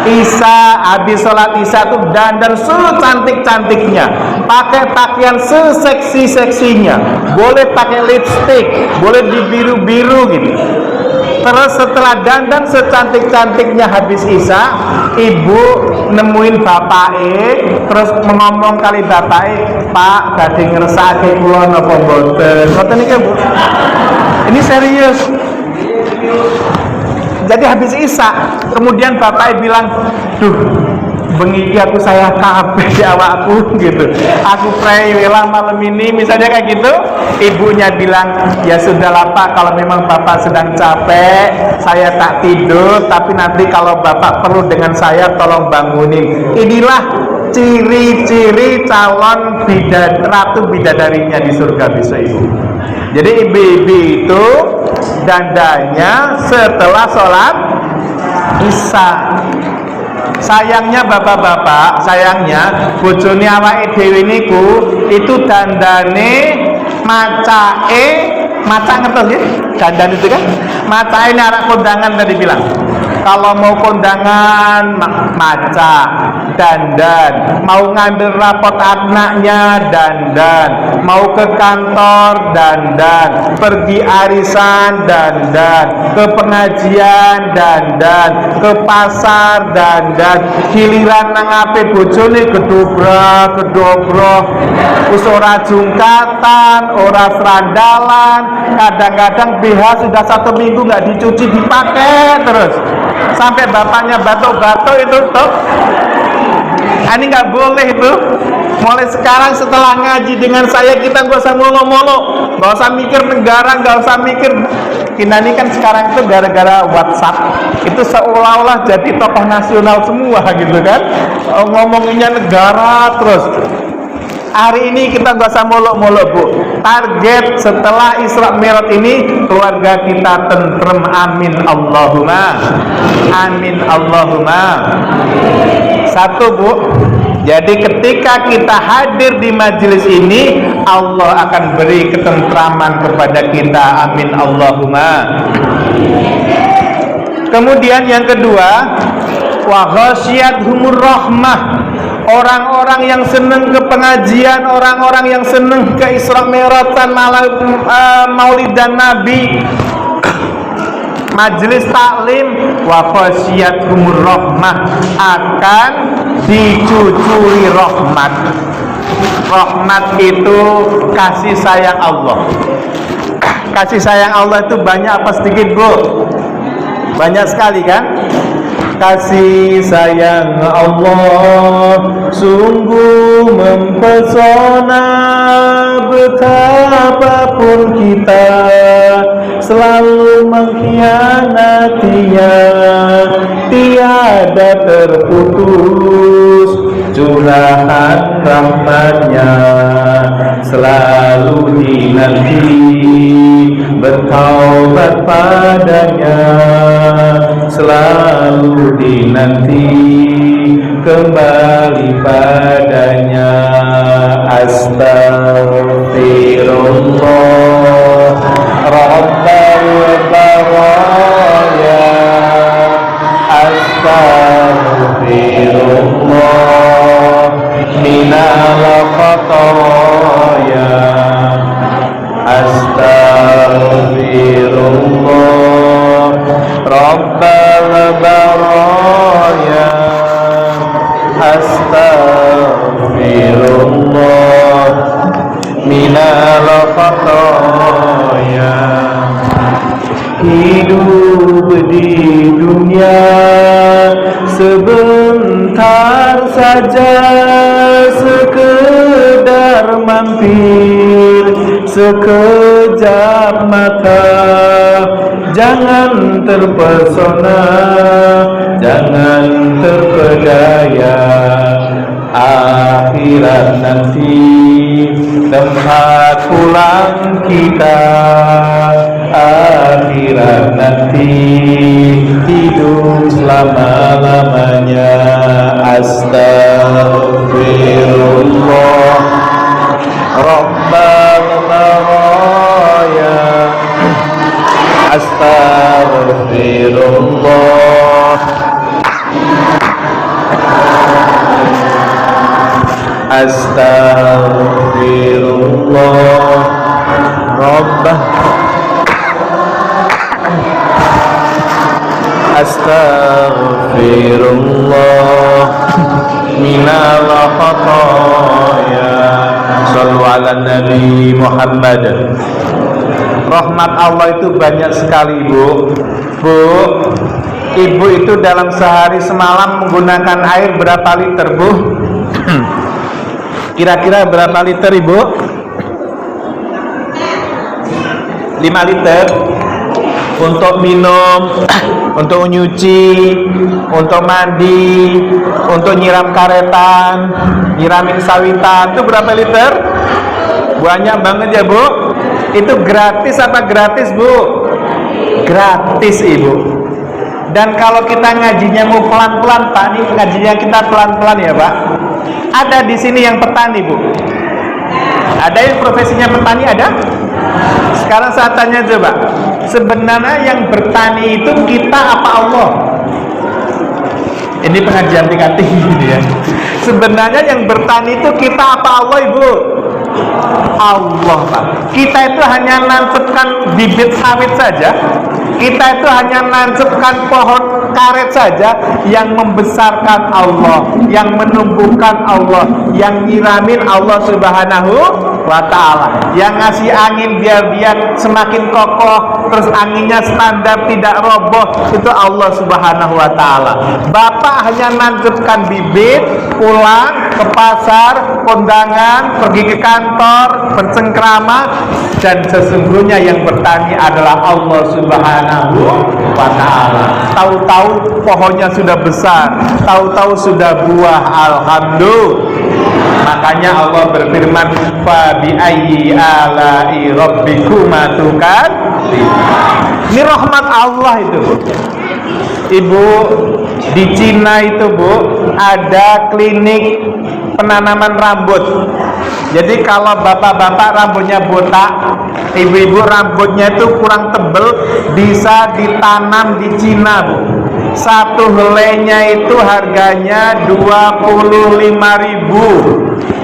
Isya. Habis sholat Isya itu dandan secantik-cantiknya, pakai pakaian seseksi-seksinya, boleh pakai lipstick, boleh dibiru-biru gitu. Terus setelah dandan secantik-cantiknya habis Isya, ibu nemuin bapake, terus ngomong kali bapake, Pak, badhe ngersake kula napa mboten? Ngoten iki Bu. Ini serius. Jadi habis Isya, kemudian bapaknya bilang, duh, bengi iki aku sayang kabeh di awakku gitu, aku prewela malam ini, misalnya kayak gitu. Ibunya bilang, ya sudahlah Pak, kalau memang Bapak sedang capek, saya tak tidur, tapi nanti kalau Bapak perlu dengan saya, tolong bangunin. Inilah ciri-ciri calon ratu bidadarinya di surga bisa Ibu. Jadi ibu-ibu itu dandanya setelah sholat Isya. Sayangnya bapak-bapak, sayangnya bojone awake dhewe niku itu dandane macake, maca ngertos nggih? Dandan itu kan macake arak kondangan tadi bilang. Kalau mau kondangan maca, dandan, mau ngambil rapot anaknya dandan, mau ke kantor dandan, pergi arisan dandan, ke pengajian dandan, ke pasar dandan, giliran nang ape bojone gedobrak, wis ora jungkatan, ora serandalan, kadang-kadang BH sudah 1 minggu nggak dicuci dipakai terus. Sampai bapaknya batuk-batuk itu tuh. Nah ini nggak boleh tuh. Mulai sekarang setelah ngaji dengan saya, kita nggak usah molo-molo, nggak usah mikir negara, nggak usah mikir. Kita ini kan sekarang itu gara-gara WhatsApp itu seolah-olah jadi tokoh nasional semua gitu kan, ngomonginnya negara terus. Hari ini kita nggak usah molok-molok bu. Target setelah Isra Mi'raj ini keluarga kita tentrem. Amin Allahumma. Amin Allahumma. Satu bu. Jadi ketika kita hadir di majelis ini, Allah akan beri ketentraman kepada kita. Amin Allahumma. Kemudian yang kedua, wa ghasyiyatuhumur rahmah. Orang-orang yang senang ke pengajian, orang-orang yang senang ke Isra Mi'raj, Maulid dan Nabi, majelis taklim, wa ghasyiyatuhumur rahmah, akan dicucuri rahmat. Rahmat itu kasih sayang Allah. Kasih sayang Allah itu banyak apa sedikit bu? Banyak sekali kan? Kasih sayang Allah sungguh mempesona, betapapun kita selalu mengkhianatinya, tiada terputus curahan rahmatnya, selalu dinanti bertaubat padanya, selalu dinanti kembali padanya. Astaghfirullah Rabbal baraya, astaghfirullah minal khataya, astaghfirullah Rabbal baraya, astaghfirullah minal khataya. Hidup di dunia sebentar saja, sekedar mampir sekejap mata. Jangan terpesona, jangan terpedaya. Akhirat nanti tempat pulang kita, akhirat nanti hidup selama-lamanya. Astaghfirullah Rabbal baraya, astaghfirullah, astaghfirullah Rabbah, astaghfirullah minal khataya. Shallu ala Nabi Muhammad. Rahmat Allah itu banyak sekali bu. Bu, ibu itu dalam sehari semalam menggunakan air berapa liter bu? Kira-kira berapa liter ibu? 5 liter untuk minum, untuk nyuci, untuk mandi, untuk nyiram karetan, nyiramin sawitan. Itu berapa liter? Banyak banget ya bu. Itu gratis apa gratis bu? Gratis ibu. Dan kalau kita ngajinya mau pelan-pelan pak, ini ngajinya kita pelan-pelan ya pak. Ada di sini yang petani bu. Ada yang profesinya petani ada? Sekarang saya tanya coba, sebenarnya yang bertani itu kita apa Allah? Ini pengajian tingkat tinggi ya. Sebenarnya yang bertani itu kita apa Allah ibu? Allah pak. Kita itu hanya nancapkan bibit sawit saja. Kita itu hanya nancapkan pohon karet saja. Yang membesarkan Allah, yang menumbuhkan Allah, yang nyiramin Allah subhanahu wa ta'ala. Yang ngasih angin biar dia semakin kokoh, terus anginnya standar tidak roboh, itu Allah Subhanahu wa ta'ala. Bapak hanya nanggepkan bibit, pulang ke pasar, kondangan, pergi ke kantor, bercengkrama, dan sesungguhnya yang bertani adalah Allah Subhanahu wa ta'ala. Tahu-tahu pohonnya sudah besar, tahu-tahu sudah buah. Alhamdulillah. Makanya Allah berfirman, fa bi ayyi ala'i rabbikuma tukadziban. Ini rahmat Allah itu. Ibu, di Cina itu Bu, ada klinik penanaman rambut. Jadi kalau bapak-bapak rambutnya botak, ibu-ibu rambutnya itu kurang tebel, bisa ditanam di Cina Bu. Satu helainya itu harganya 25.000.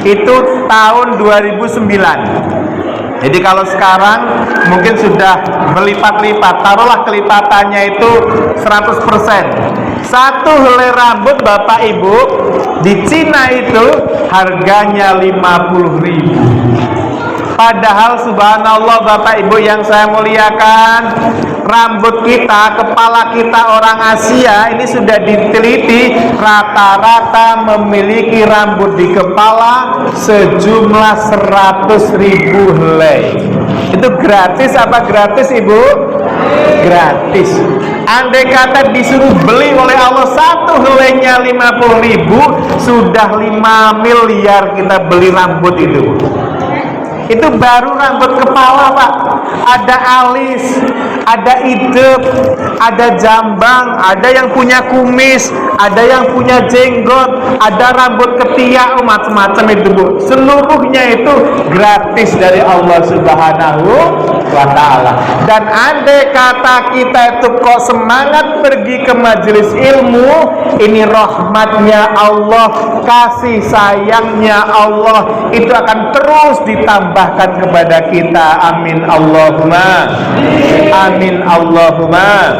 Itu tahun 2009. Jadi kalau sekarang mungkin sudah melipat-lipat, taruhlah kelipatannya itu 100%. Satu helai rambut Bapak Ibu di Cina itu harganya 50.000. Padahal subhanallah Bapak Ibu yang saya muliakan, rambut kita, kepala kita orang Asia ini sudah diteliti rata-rata memiliki rambut di kepala sejumlah 100.000 helai. Itu gratis apa gratis Ibu? Gratis. Andai kata disuruh beli oleh Allah satu helainya 50.000, sudah 5 miliar kita beli rambut itu. Itu baru rambut kepala Pak. Ada alis, ada idep, ada jambang, ada yang punya kumis, ada yang punya jenggot, ada rambut ketiak, macam-macam itu Bu. Seluruhnya itu gratis dari Allah Subhanahu wa ta'ala. Dan andai kata kita itu kok semangat pergi ke majelis ilmu, ini rahmatnya Allah, kasih sayangnya Allah itu akan terus ditambahkan kepada kita. Amin Allahumma amin Allahumma.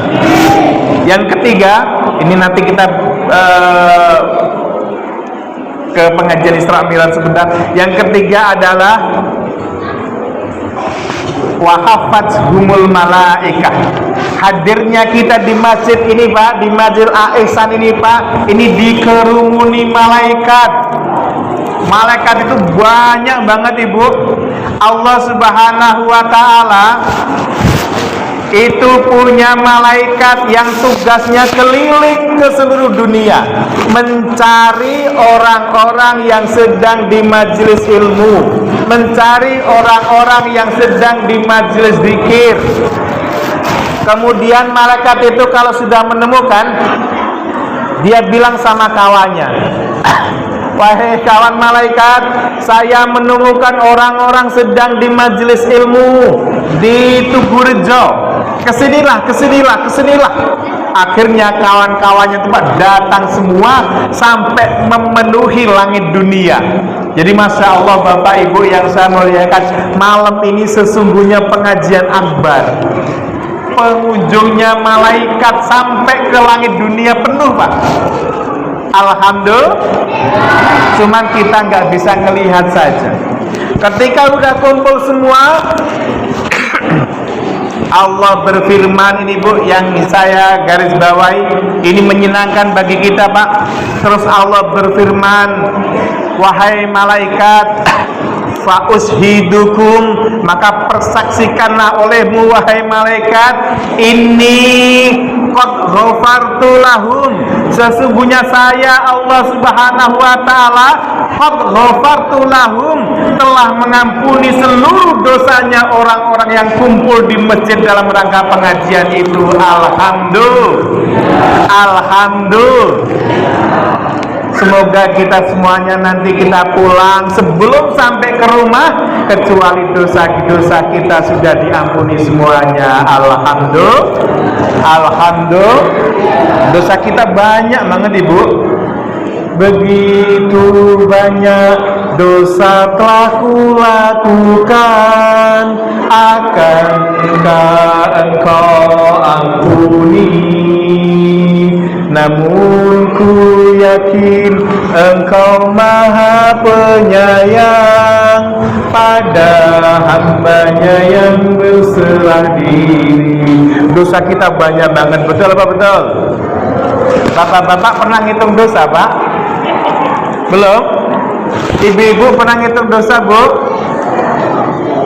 Yang ketiga, ini nanti kita ke pengajian Isra Mi'raj sebentar. Yang ketiga adalah wahafathumul malaikah. Hadirnya kita di masjid ini Pak, di Masjid Al-Ihsan ini Pak, ini dikerumuni malaikat. Malaikat itu banyak banget Ibu. Allah Subhanahu wa ta'ala itu punya malaikat yang tugasnya keliling ke seluruh dunia mencari orang-orang yang sedang di majelis ilmu, mencari orang-orang yang sedang di majelis zikir. Kemudian malaikat itu kalau sudah menemukan, dia bilang sama kawannya, wahai kawan malaikat, saya menemukan orang-orang sedang di majelis ilmu di Tugurejo. Kesinilah, kesinilah, kesinilah. Akhirnya kawan-kawannya itu Pak datang semua sampai memenuhi langit dunia. Jadi Masya Allah Bapak Ibu yang saya muliakan, malam ini sesungguhnya pengajian akbar. Pengunjungnya malaikat sampai ke langit dunia penuh Pak. Alhamdulillah. Cuman kita nggak bisa ngelihat saja. Ketika udah kumpul semua, Allah berfirman, ini Bu yang saya garis bawahi, ini menyenangkan bagi kita Pak. Terus Allah berfirman, wahai malaikat, fa ushidukum, maka persaksikanlah olehmu wahai malaikat, ini qad ghafartu lahum, sesungguhnya saya Allah Subhanahu wa ta'ala qad ghafartu lahum, telah mengampuni seluruh dosanya orang-orang yang kumpul di masjid dalam rangka pengajian itu. Alhamdulillah. Alhamdulillah. Semoga kita semuanya nanti kita pulang sebelum sampai ke rumah kecuali dosa-dosa kita sudah diampuni semuanya. Alhamdulillah. Alhamdulillah. Dosa kita banyak banget Ibu. Begitu banyak dosa telah kulakukan, akankah engkau ampuni? Namun ku yakin engkau maha penyayang, sayang pada hambanya yang berserah diri. Dosa kita banyak banget, betul apa betul? Bapak-bapak pernah ngitung dosa, Pak? Belum? Ibu-ibu pernah ngitung dosa, Bu?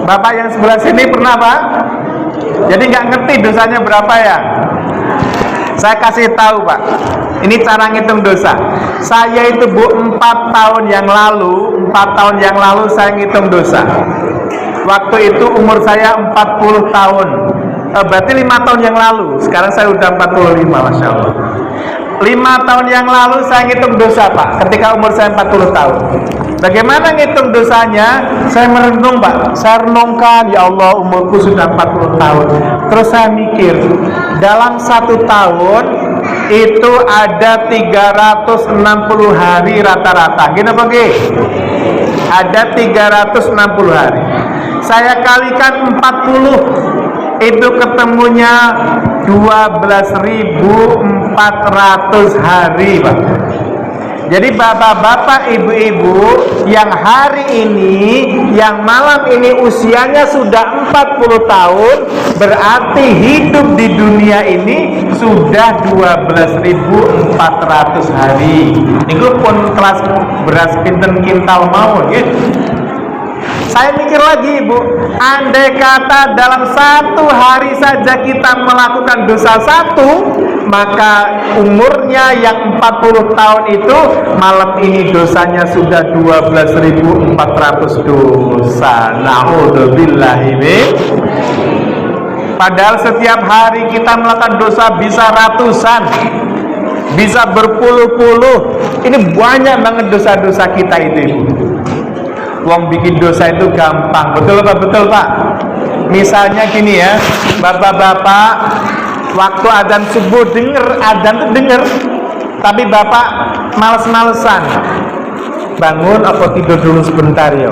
Bapak yang sebelah sini pernah, Pak? Jadi nggak ngerti dosanya berapa ya? Saya kasih tahu, Pak. Ini cara ngitung dosa. Saya itu, Bu, 4 tahun yang lalu saya ngitung dosa. Waktu itu umur saya 40 tahun. Berarti 5 tahun yang lalu. Sekarang saya udah 45, Masya Allah. 5 tahun yang lalu saya ngitung dosa, Pak, ketika umur saya 40 tahun. Bagaimana ngitung dosanya? Saya merenung, Pak. Saya renungkan, ya Allah, umurku sudah 40 tahun. Terus saya mikir, dalam 1 tahun itu ada 360 hari rata-rata. Gini apa, Ki? Ada 360 hari. Saya kalikan 40, itu ketemunya 12.400 hari, Pak. Jadi bapak-bapak, ibu-ibu yang hari ini, yang malam ini usianya sudah 40 tahun, berarti hidup di dunia ini sudah 12.400 hari. Niku pun kelas beras pinten kintal mawon, gitu. Saya mikir lagi, Ibu, andai kata dalam 1 hari saja kita melakukan dosa 1, maka umurnya yang 40 tahun itu malam ini dosanya sudah 12.400 dosa. Na'udzubillahi min. Padahal setiap hari kita melakukan dosa bisa ratusan, bisa berpuluh-puluh. Ini banyak banget dosa-dosa kita itu, Ibu. Wong bikin dosa itu gampang, betul apa betul, Pak? Misalnya gini ya, bapak-bapak, waktu adzan subuh adzan tuh denger, tapi bapak males-malesan. Bangun apa tidur dulu sebentar yo?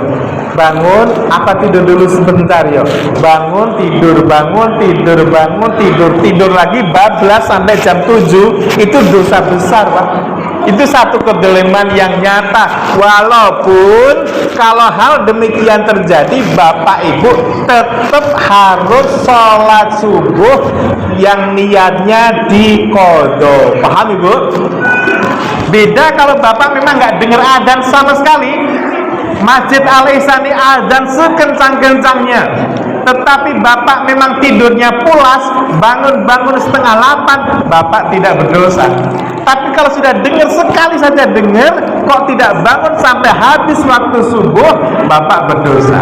Bangun apa tidur dulu sebentar yo? Bangun tidur, bangun tidur, bangun tidur, tidur lagi bablas sampai jam 7, itu dosa besar, Pak. Itu satu kedoliman yang nyata. Walaupun kalau hal demikian terjadi, bapak ibu tetap harus sholat subuh yang niatnya diqodho. Paham, Ibu? Beda kalau bapak memang nggak dengar adzan sama sekali. Masjid Al-Ihsan adzan sekencang-kencangnya, tetapi bapak memang tidurnya pulas, bangun-bangun setengah 8, bapak tidak berdosa. Tapi kalau sudah dengar, sekali saja dengar, kok tidak bangun sampai habis waktu subuh, bapak berdosa.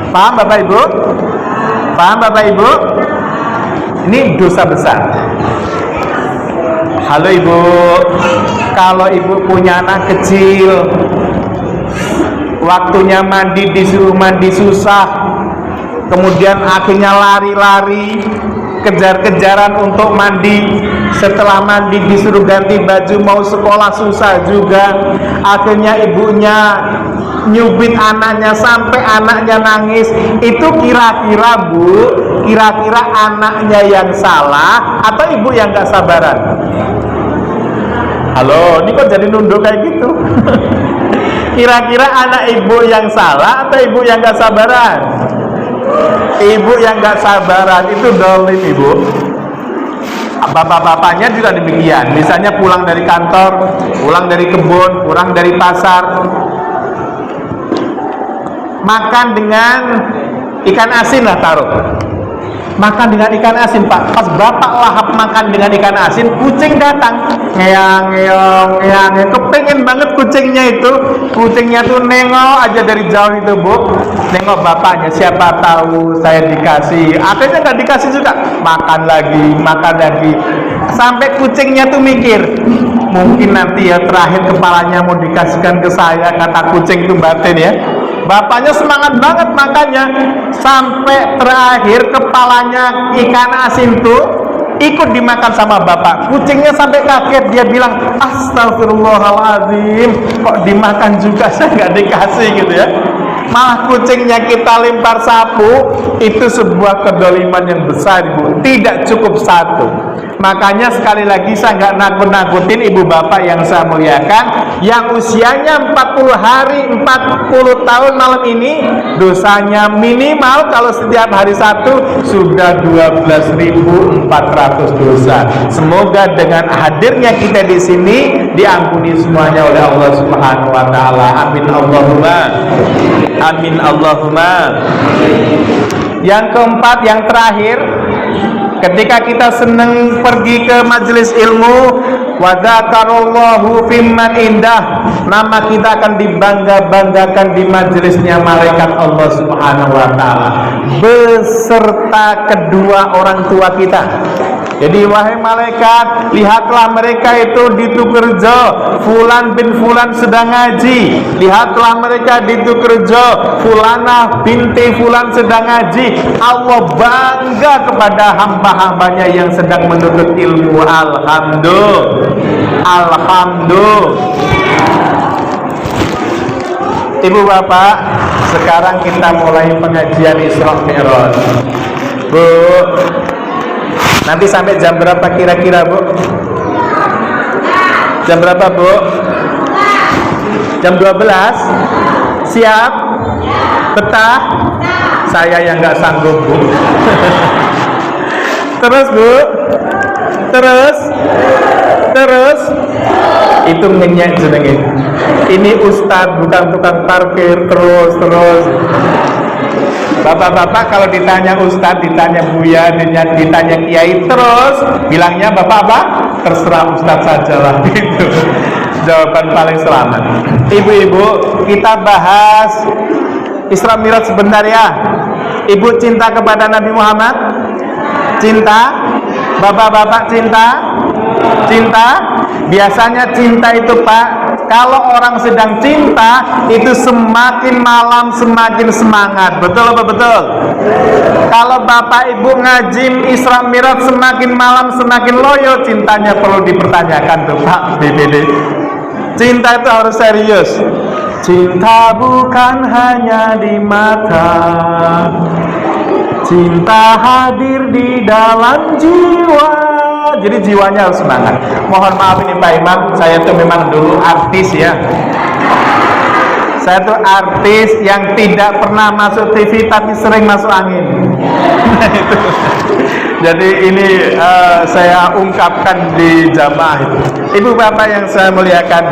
Paham, Bapak Ibu? Paham, Bapak Ibu? Ini dosa besar. Halo, Ibu. Kalau Ibu punya anak kecil, waktunya mandi disuruh mandi susah, kemudian akhirnya lari-lari, kejar-kejaran untuk mandi, setelah mandi disuruh ganti baju mau sekolah susah juga, akhirnya ibunya nyubit anaknya sampai anaknya nangis. Itu kira-kira, Bu, kira-kira anaknya yang salah atau ibu yang gak sabaran? Halo, ini kok jadi nunduk kayak gitu? Kira-kira anak ibu yang salah atau ibu yang gak sabaran? Ibu yang gak sabaran itu dolim, Ibu. Bapak-bapaknya juga demikian. Misalnya pulang dari kantor, pulang dari kebun, pulang dari pasar, makan dengan ikan asin lah, taruh. Makan dengan ikan asin, Pak. Pas bapak lahap makan dengan ikan asin, kucing datang, ngeong, kepengen banget kucingnya itu. Kucingnya tuh nengok aja dari jauh itu, Bu, nengok bapaknya, siapa tahu saya dikasih. Akhirnya nggak dikasih juga, makan lagi, sampai kucingnya tuh mikir, mungkin nanti ya terakhir kepalanya mau dikasihkan ke saya, kata kucing itu batin ya. Bapaknya semangat banget makannya, sampai terakhir kepalanya ikan asin tuh ikut dimakan sama bapak. Kucingnya sampai kaget, dia bilang, astagfirullahaladzim, kok dimakan juga, saya nggak dikasih gitu ya. Malah kucingnya kita lempar sapu. Itu sebuah kedoliman yang besar, Ibu. Tidak cukup satu, Makanya sekali lagi saya nggak nakut-nakutin ibu bapak yang saya muliakan, yang usianya 40 hari 40 tahun malam ini, dosanya minimal kalau setiap hari satu sudah 12.400 dosa. Semoga dengan hadirnya kita di sini diampuni semuanya oleh Allah Subhanahu wa taala. Amin Allahumma. Amin Allahumma. Yang keempat, yang terakhir, ketika kita senang pergi ke majelis ilmu, wa dzakarallahu fimman indah, nama kita akan dibangga-banggakan di majelisnya malaikat Allah Subhanahu wa taala beserta kedua orang tua kita. Jadi wahai malaikat, lihatlah mereka itu di Tukerjo, Fulan bin Fulan sedang ngaji. Lihatlah mereka di Tukerjo, Fulanah binti Fulan sedang ngaji. Allah bangga kepada hamba-hambanya yang sedang menuntut ilmu. Alhamdulillah. Alhamdulillah. Ibu bapak, sekarang kita mulai pengajian Isra Mi'raj. Bu, nanti sampai jam berapa kira-kira, Bu? Jam berapa, Bu? Jam 12? Siap? Betah? Saya yang nggak sanggup, Bu. Terus, Bu? Terus? Itu ngenyek jenenge. Ini ustadz bukan tukang parkir. Terus. Bapak-bapak kalau ditanya ustadz, ditanya buya, ditanya kiai, terus bilangnya bapak apa? Terserah ustadz sajalah, gitu. Jawaban paling selamat. Ibu-ibu, kita bahas Isra Mi'raj sebentar ya. Ibu cinta kepada Nabi Muhammad? Cinta? Bapak-bapak cinta? Cinta? Biasanya cinta itu, Pak, kalau orang sedang cinta itu semakin malam semakin semangat. Betul apa betul? Kalau bapak ibu ngajim Isra Mi'raj semakin malam semakin loyo, cintanya perlu dipertanyakan tuh, Pak BBD. Cinta itu harus serius. Cinta bukan hanya di mata, cinta hadir di dalam jiwa. Jadi jiwanya harus semangat. Mohon maaf ini Pak Imam, saya tuh memang dulu artis ya. Saya tuh artis yang tidak pernah masuk TV tapi sering masuk angin. Nah, itu. Jadi ini saya ungkapkan di jamaah itu. Ibu bapak yang saya muliakan,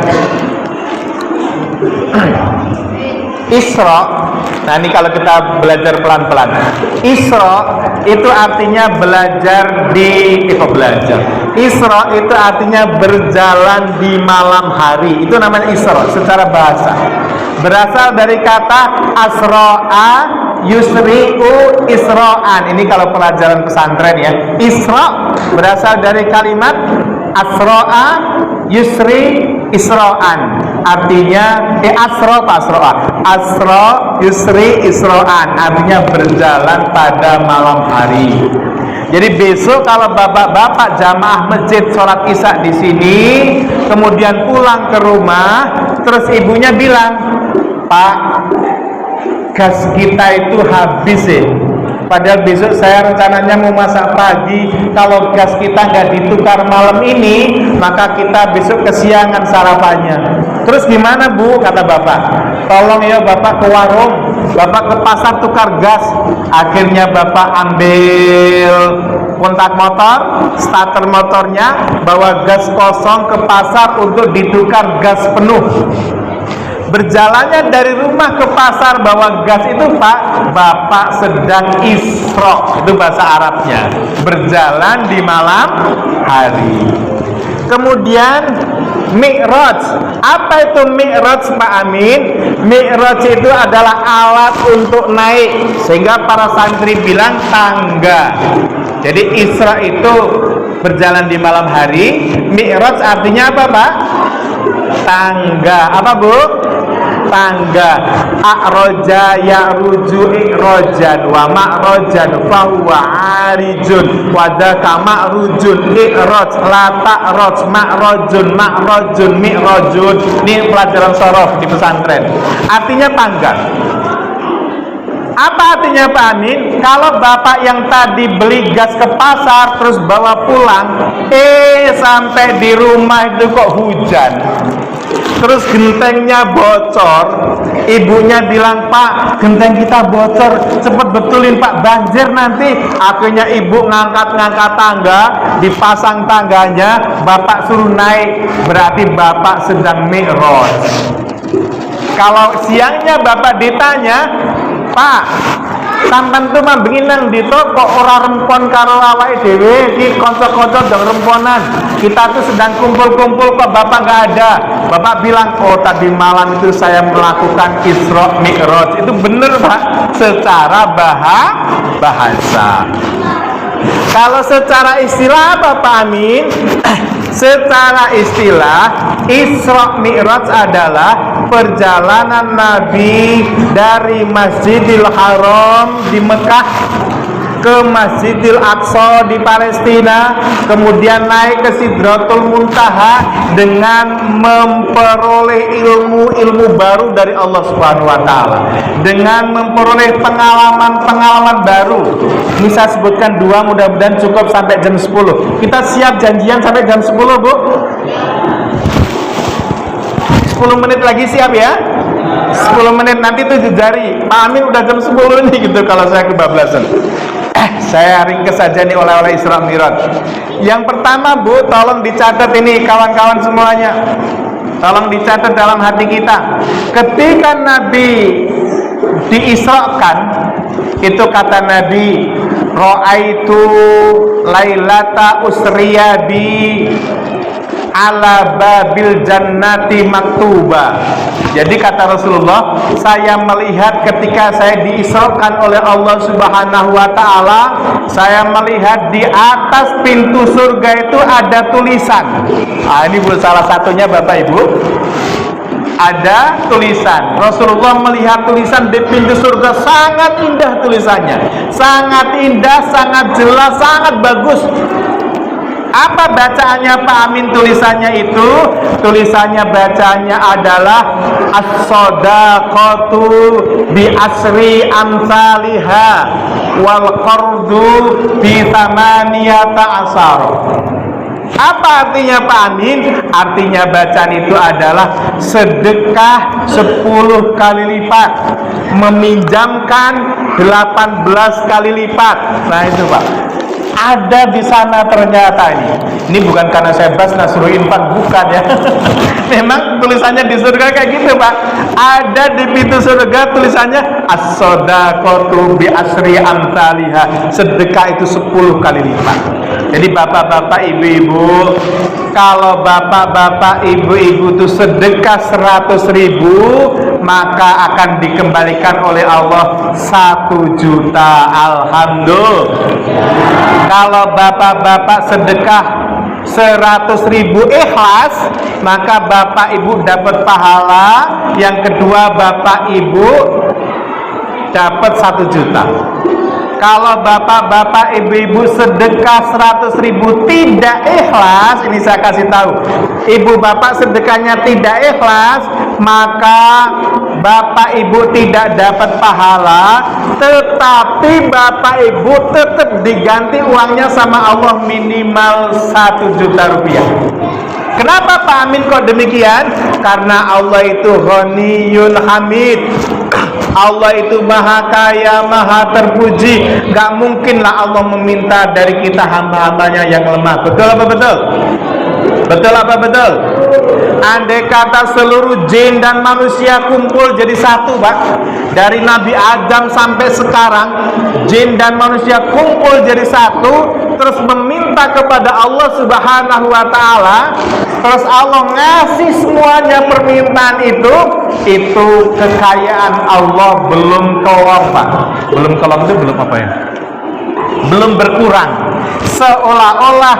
Isra, nah ini kalau kita belajar pelan-pelan. Isra itu artinya belajar Isra itu artinya berjalan di malam hari. Itu namanya Isra secara bahasa. Berasal dari kata asra'a yusri'u isra'an. Ini kalau pelajaran pesantren ya. Isra berasal dari kalimat asra'a yusri isra'an, artinya asra yusri isra'an, artinya berjalan pada malam hari. Jadi besok kalau bapak-bapak jamaah masjid sholat isya di sini, kemudian pulang ke rumah, terus ibunya bilang, Pak, gas kita itu habis ya. Padahal besok saya rencananya mau masak pagi. Kalau gas kita nggak ditukar malam ini, maka kita besok kesiangan sarapannya. Terus gimana Bu? Kata bapak, tolong ya bapak ke warung, bapak ke pasar tukar gas. Akhirnya bapak ambil kontak motor, starter motornya, bawa gas kosong ke pasar untuk ditukar gas penuh. Berjalannya dari rumah ke pasar bawa gas itu, Pak, bapak sedang Isra, itu bahasa Arabnya, berjalan di malam hari. Kemudian Mi'raj, apa itu Mi'raj Pak Amin? Mi'raj itu adalah alat untuk naik, sehingga para santri bilang tangga. Jadi Isra itu berjalan di malam hari, Mi'raj artinya apa Pak? Tangga. Apa Bu? Tangga. A'roja ya'ruju i'rojan wa ma'rojan fahuwa arijun wadaka ma'rujun i'roj la ta'roj ma'rojun mi'rojun. Ini pelajaran sorof di pesantren. Artinya tangga. Apa artinya Pak Amin? Kalau bapak yang tadi beli gas ke pasar terus bawa pulang, sampai di rumah itu kok hujan, terus gentengnya bocor, ibunya bilang, Pak, genteng kita bocor, cepet betulin Pak, banjir nanti. Akhirnya ibu ngangkat-ngangkat tangga, dipasang tangganya, bapak suruh naik, berarti bapak sedang mi'raj. Kalau siangnya bapak ditanya, Pak, sampean tuh mah benginang di toko ora rempon karo awake dhewe iki, kanca-kanca ndang remponan. Kita tuh sedang kumpul-kumpul kok bapak nggak ada. Bapak bilang, oh tadi malam itu saya melakukan Isra Mi'raj. Itu bener Pak, secara bahasa. Kalau secara istilah apa Pak Amin? Secara istilah, Isra Mi'raj adalah perjalanan Nabi dari Masjidil Haram di Mekah ke Masjidil Aqsa di Palestina, kemudian naik ke Sidratul Muntaha dengan memperoleh ilmu-ilmu baru dari Allah Subhanahu wa taala, dengan memperoleh pengalaman-pengalaman baru. Ini saya sebutkan dua, mudah-mudahan cukup sampai jam 10. Kita siap janjian sampai jam 10, Bu? 10 menit lagi siap ya? 10 menit nanti 7 jari. Pak Amin udah jam 10 nih gitu kalau saya kebablasan. Saya ringkes saja nih oleh-oleh Isra Mi'raj. Yang pertama Bu, tolong dicatat ini kawan-kawan semuanya. Tolong dicatat dalam hati kita. Ketika Nabi diisrakan, itu kata Nabi, Ra'aitu lailata usriya bi ala babil jannati maktuba. Jadi kata Rasulullah, saya melihat ketika saya diisrakan oleh Allah Subhanahu wa taala, saya melihat di atas pintu surga itu ada tulisan. Ini salah satunya Bapak Ibu. Ada tulisan. Rasulullah melihat tulisan di pintu surga, sangat indah tulisannya. Sangat indah, sangat jelas, sangat bagus. Apa bacaannya Pak Amin tulisannya itu? Tulisannya bacaannya adalah as-shadaqatu bi asri amsalihha wal qardu bi thamaniyata asar. Apa artinya Pak Amin? Artinya bacaan itu adalah sedekah 10 kali lipat, meminjamkan 18 kali lipat. Nah itu Pak, ada di sana ternyata ini. Ini bukan karena saya bas Nasrul Infak, bukan ya. Memang tulisannya di surga kayak gitu Pak. Ada di pintu surga tulisannya as-shadaqatu bi asri amsalihha. Sedekah itu 10 kali lipat. Jadi bapak-bapak, ibu-ibu, kalau bapak-bapak, ibu-ibu itu sedekah 100.000, maka akan dikembalikan oleh Allah 1 juta. Alhamdulillah. Kalau bapak-bapak sedekah 100.000 ikhlas, maka bapak ibu dapat pahala. Yang kedua, bapak ibu dapat 1 juta. Kalau bapak-bapak, ibu-ibu sedekah 100.000 tidak ikhlas, ini saya kasih tahu, ibu bapak sedekahnya tidak ikhlas, maka bapak ibu tidak dapat pahala, tetapi bapak ibu tetap diganti uangnya sama Allah minimal 1 juta rupiah. Kenapa Pak Amin kok demikian? Karena Allah itu Ghaniyun Hamid. Allah itu maha kaya, maha terpuji. Gak mungkinlah Allah meminta dari kita hamba-hambanya yang lemah. Betul apa betul? Betul apa betul? Andai kata seluruh jin dan manusia kumpul jadi satu Pak, dari Nabi Adam sampai sekarang, jin dan manusia kumpul jadi satu, terus meminta kepada Allah Subhanahu wa taala, terus Allah ngasih semuanya permintaan itu kekayaan Allah belum kelong Pak. Belum kelong itu belum apa ya? Belum berkurang. Seolah-olah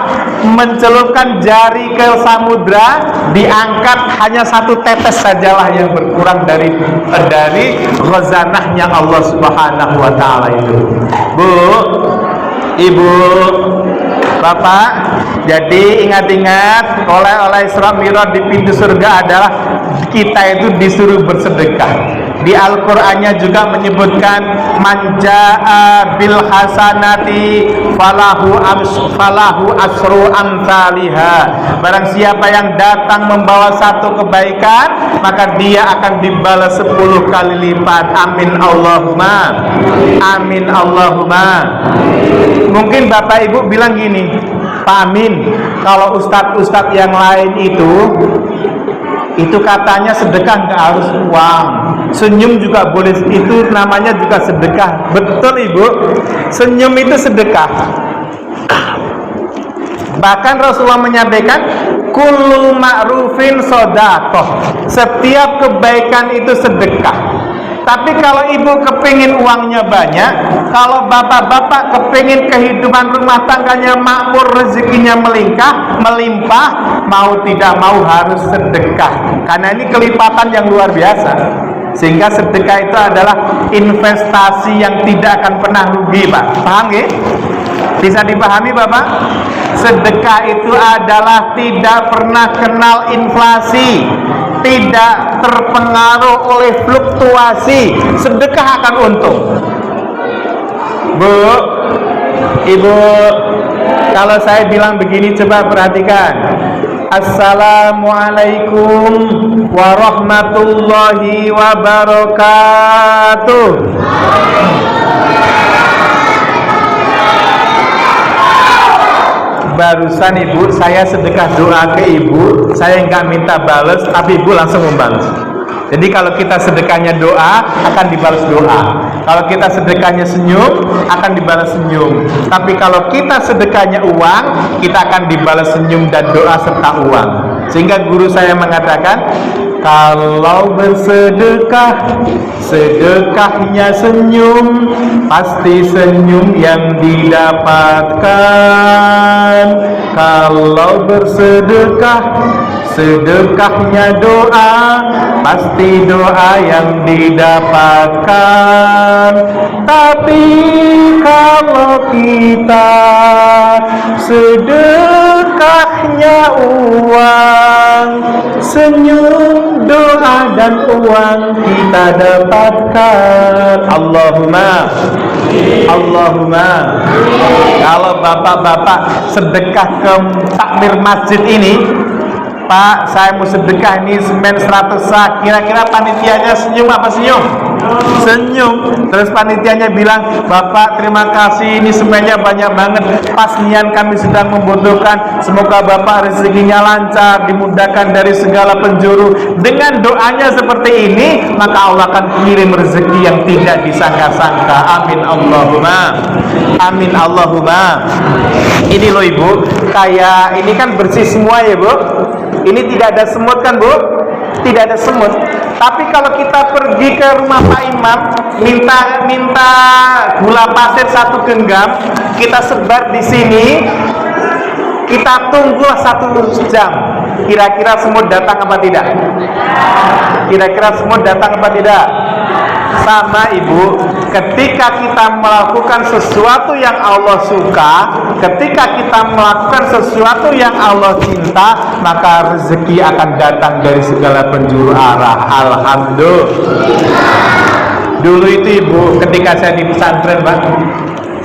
mencelupkan jari ke samudra, diangkat hanya 1 tetes sajalah yang berkurang dari khazanahnya Allah Subhanahu wa taala itu. Bu, ibu, bapak, jadi ingat-ingat, oleh-oleh Isra Mi'raj di pintu surga adalah kita itu disuruh bersedekah. Di Al-Qur'annya juga menyebutkan manja'a bil hasanati falahu asru amsalha. Barang siapa yang datang membawa satu kebaikan, maka dia akan dibalas 10 kali lipat. Amin Allahumma. Amin Allahumma. Mungkin Bapak Ibu bilang gini, Pak Amin, kalau ustadz-ustadz yang lain itu katanya sedekah nggak harus uang, senyum juga boleh, itu namanya juga sedekah. Betul Ibu, senyum itu sedekah. Bahkan Rasulullah menyampaikan kullu ma'rufin shadaqah, setiap kebaikan itu sedekah. Tapi kalau ibu kepingin uangnya banyak, kalau bapak-bapak kepingin kehidupan rumah tangganya makmur, rezekinya melimpah, mau tidak mau harus sedekah. Karena ini kelipatan yang luar biasa. Sehingga sedekah itu adalah investasi yang tidak akan pernah rugi, Pak. Paham ya? Bisa dipahami Bapak? Sedekah itu adalah tidak pernah kenal inflasi, tidak terpengaruh oleh fluktuasi. Sedekah akan untung. Bu, Ibu, kalau saya bilang begini, coba perhatikan. Assalamualaikum warahmatullahi wabarakatuh. Barusan Ibu, saya sedekah doa ke Ibu, saya nggak minta balas, tapi Ibu langsung membalas. Jadi kalau kita sedekahnya doa, akan dibalas doa. Kalau kita sedekahnya senyum, akan dibalas senyum. Tapi kalau kita sedekahnya uang, kita akan dibalas senyum dan doa serta uang. Sehingga guru saya mengatakan, kalau bersedekah, sedekahnya senyum, pasti senyum yang didapatkan. Kalau bersedekah, sedekahnya doa, pasti doa yang didapatkan. Tapi kalau kita sedekahnya uang, senyum, doa dan uang kita dapatkan. Allahumma, Allahumma. Kalau bapak-bapak sedekah ke takmir masjid ini, Pak, saya mau sedekah ini semen 100 sak. Kira-kira panitianya senyum apa senyum? Senyum. Terus panitianya bilang, Bapak terima kasih, ini semennya banyak banget. Pas nian kami sedang membutuhkan. Semoga Bapak rezekinya lancar, dimudahkan dari segala penjuru. Dengan doanya seperti ini, maka Allah akan kirim rezeki yang tidak disangka-sangka. Amin Allahumma. Amin Allahumma. Ini loh Ibu, kayak ini kan bersih semua ya Bu. Ini tidak ada semut kan Bu? Tidak ada semut. Tapi kalau kita pergi ke rumah Pak Imam, minta gula pasir 1 genggam, kita sebar di sini, kita tunggulah 1 jam. Kira-kira semut datang apa tidak? Kira-kira semut datang apa tidak? Sama Ibu, ketika kita melakukan sesuatu yang Allah suka, ketika kita melakukan sesuatu yang Allah cinta, maka rezeki akan datang dari segala penjuru arah. Alhamdulillah. Dulu itu Ibu, ketika saya di pesantren Pak,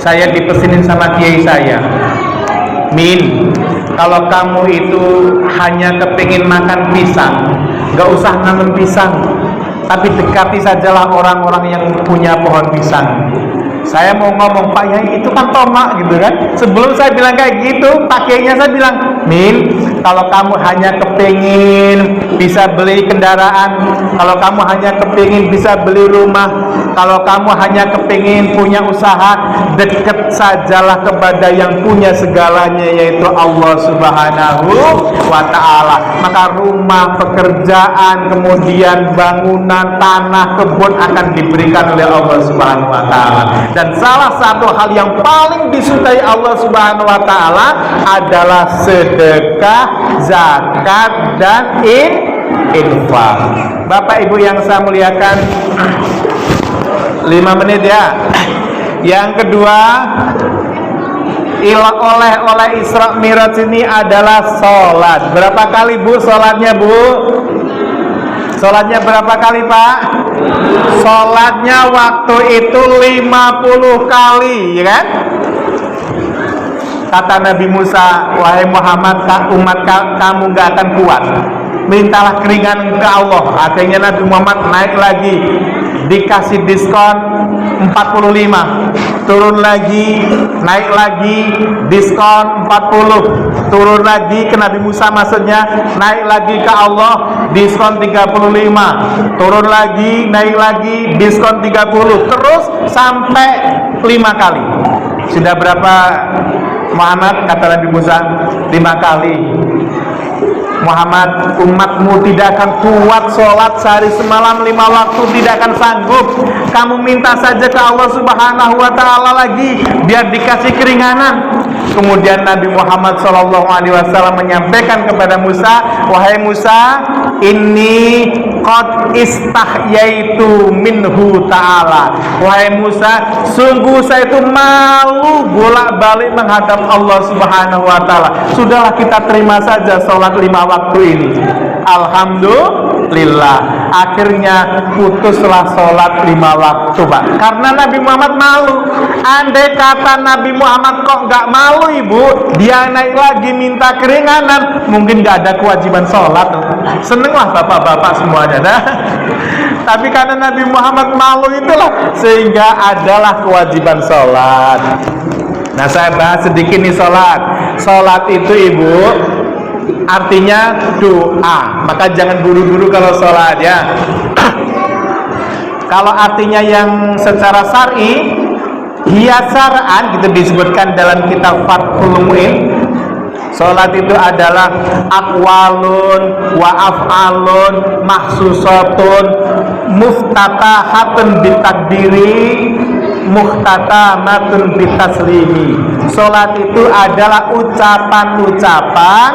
saya dipesinin sama kiai saya, Min, kalau kamu itu hanya kepingin makan pisang, gak usah nanam pisang, tapi dekati sajalah orang-orang yang punya pohon pisang. Saya mau ngomong, Pak Yai itu kan tomak gitu kan. Sebelum saya bilang kayak gitu, Pak Kiainya saya bilang, Min, kalau kamu hanya kepingin bisa beli kendaraan, kalau kamu hanya kepingin bisa beli rumah, kalau kamu hanya kepingin punya usaha, dekat sajalah kepada yang punya segalanya, yaitu Allah Subhanahu wa ta'ala. Maka rumah, pekerjaan, kemudian bangunan, tanah, kebun akan diberikan oleh Allah Subhanahu wa ta'ala. Dan salah satu hal yang paling disukai Allah Subhanahu wa ta'ala adalah sedekah, zakat, dan infak. Bapak Ibu yang saya muliakan, 5 menit ya. Yang kedua, oleh Isra Mi'raj ini adalah sholat. Berapa kali Bu sholatnya Bu? Sholatnya berapa kali Pak? Sholatnya waktu itu 50 kali, ya kan? Kata Nabi Musa, wahai Muhammad, umat kamu gak akan kuat, mintalah keringan ke Allah. Akhirnya Nabi Muhammad naik lagi, dikasih diskon 45, turun lagi, naik lagi, diskon 40, turun lagi ke Nabi Musa, maksudnya naik lagi ke Allah, diskon 35, turun lagi, naik lagi, diskon 30, terus sampai 5 kali. Sudah berapa Muhammad? Kata Nabi Musa, 5 kali. Muhammad, umatmu tidak akan kuat sholat sehari semalam 5 waktu, tidak akan sanggup. Kamu minta saja ke Allah Subhanahu wa ta'ala lagi, biar dikasih keringanan. Kemudian Nabi Muhammad SAW menyampaikan kepada Musa, wahai Musa, ini qad istahyaitu minhu ta'ala. Wahai Musa, sungguh saya itu malu bolak-balik menghadap Allah Subhanahu wa ta'ala. Sudahlah, kita terima saja sholat 5 waktu ini. Alhamdulillah, akhirnya putuslah sholat 5 waktu, Pak. Karena Nabi Muhammad malu. Andai kata Nabi Muhammad kok nggak malu, Ibu, dia naik lagi minta keringanan, mungkin nggak ada kewajiban sholat. Senenglah bapak-bapak semuanya, dah. Tapi karena Nabi Muhammad malu itulah sehingga adalah kewajiban sholat. Nah, saya bahas sedikit nih sholat. Sholat itu, Ibu, artinya doa. Maka jangan buru-buru kalau sholat, ya. Kalau artinya yang secara syar'i, hiya syar'an, gitu disebutkan dalam kitab Fathul Mu'in. Sholat itu adalah aqwalun wa af'alun mahsusatun muftatahatun bitakbiri muhtatamatun bitaslimi. Sholat itu adalah ucapan-ucapan,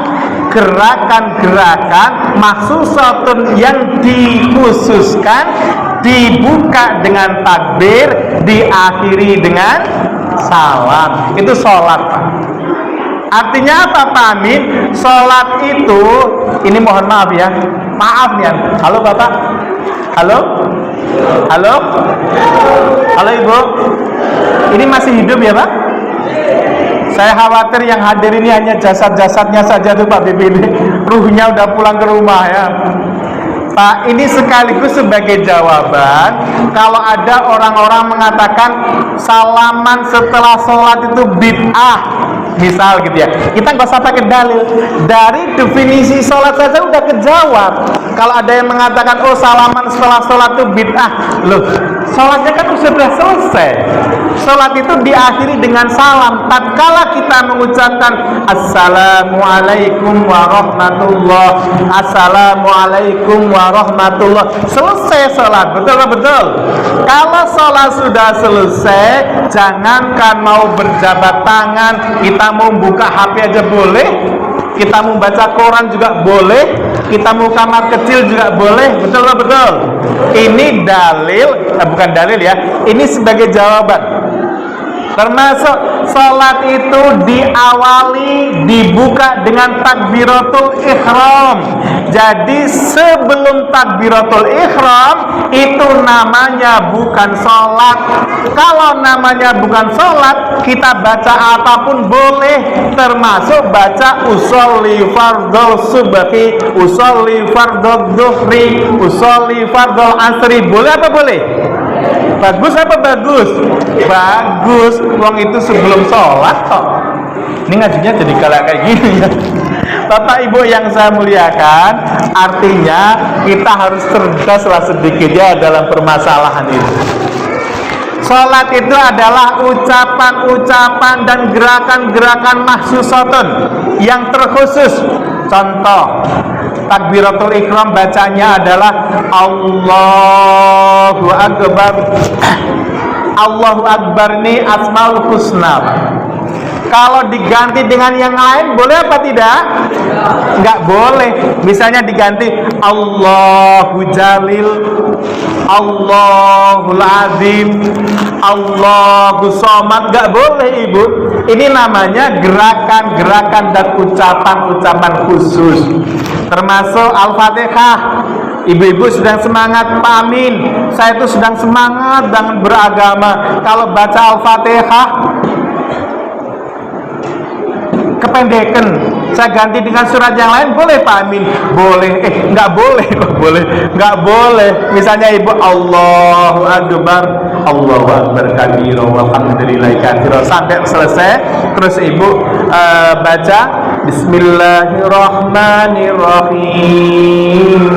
gerakan-gerakan mahsusatun yang dikhususkan, dibuka dengan takbir, diakhiri dengan salam. Itu sholat, Pak. Artinya apa, Pak Amin? Sholat itu, ini mohon maaf ya, maaf ya. Halo Bapak, halo, halo, halo Ibu, ini masih hidup ya Pak? Saya khawatir yang hadir ini hanya jasad-jasadnya saja tuh Pak Bibi, ini ruhnya udah pulang ke rumah ya. Pak, ini sekaligus sebagai jawaban kalau ada orang-orang mengatakan salaman setelah sholat itu bid'ah, misal gitu ya. Kita nggak usah pakai dalil, dari definisi sholat saja udah kejawab. Kalau ada yang mengatakan oh salaman setelah sholat itu bid'ah, loh sholatnya kan sudah selesai. Sholat itu diakhiri dengan salam. Tatkala kita mengucapkan assalamualaikum warahmatullah, assalamualaikum warahmatullah, selesai sholat. Betul. Kalau sholat sudah selesai, jangankan mau berjabat tangan, kita mau buka HP aja boleh, kita mau baca koran juga boleh, kita mau kamar kecil juga boleh. Betul. Ini dalil, bukan dalil ya, ini sebagai jawaban. Termasuk sholat itu diawali, dibuka dengan takbiratul ihram. Jadi sebelum takbiratul ihram itu namanya bukan sholat. Kalau namanya bukan sholat, kita baca apapun boleh, termasuk baca usolli fardhu subhi, usolli fardhu dhuhri, usolli fardhu asri. Boleh apa boleh? Bagus apa bagus? Bagus. Wong itu sebelum sholat kok. Ini ngajinya jadi kayak gini ya. Bapak Ibu yang saya muliakan, artinya kita harus cerdas lah sedikit ya dalam permasalahan ini. Sholat itu adalah ucapan-ucapan dan gerakan-gerakan mahsusatun yang terkhusus. Contoh, takbiratul ihram bacanya adalah Allahu Akbar. Allahu Akbar ini asmaul husna. Kalau diganti dengan yang lain boleh apa tidak? Enggak boleh. Misalnya diganti Allahu Jalil, Allahul Azim, Allahu Somad, enggak boleh Ibu. Ini namanya gerakan-gerakan dan ucapan-ucapan khusus. Termasuk Al-Fatihah. Ibu-ibu sedang semangat, Pak Amin, saya itu sedang semangat dengan beragama. Kalau baca Al-Fatihah kependekan, saya ganti dengan surat yang lain, boleh Pak Amin? Boleh. Nggak boleh. Boleh, nggak boleh. Misalnya ibu Allahu Akbar, Allahu Akbar kabira walhamdulillahi katsira sampai selesai, terus ibu baca Bismillahirrahmanirrahim,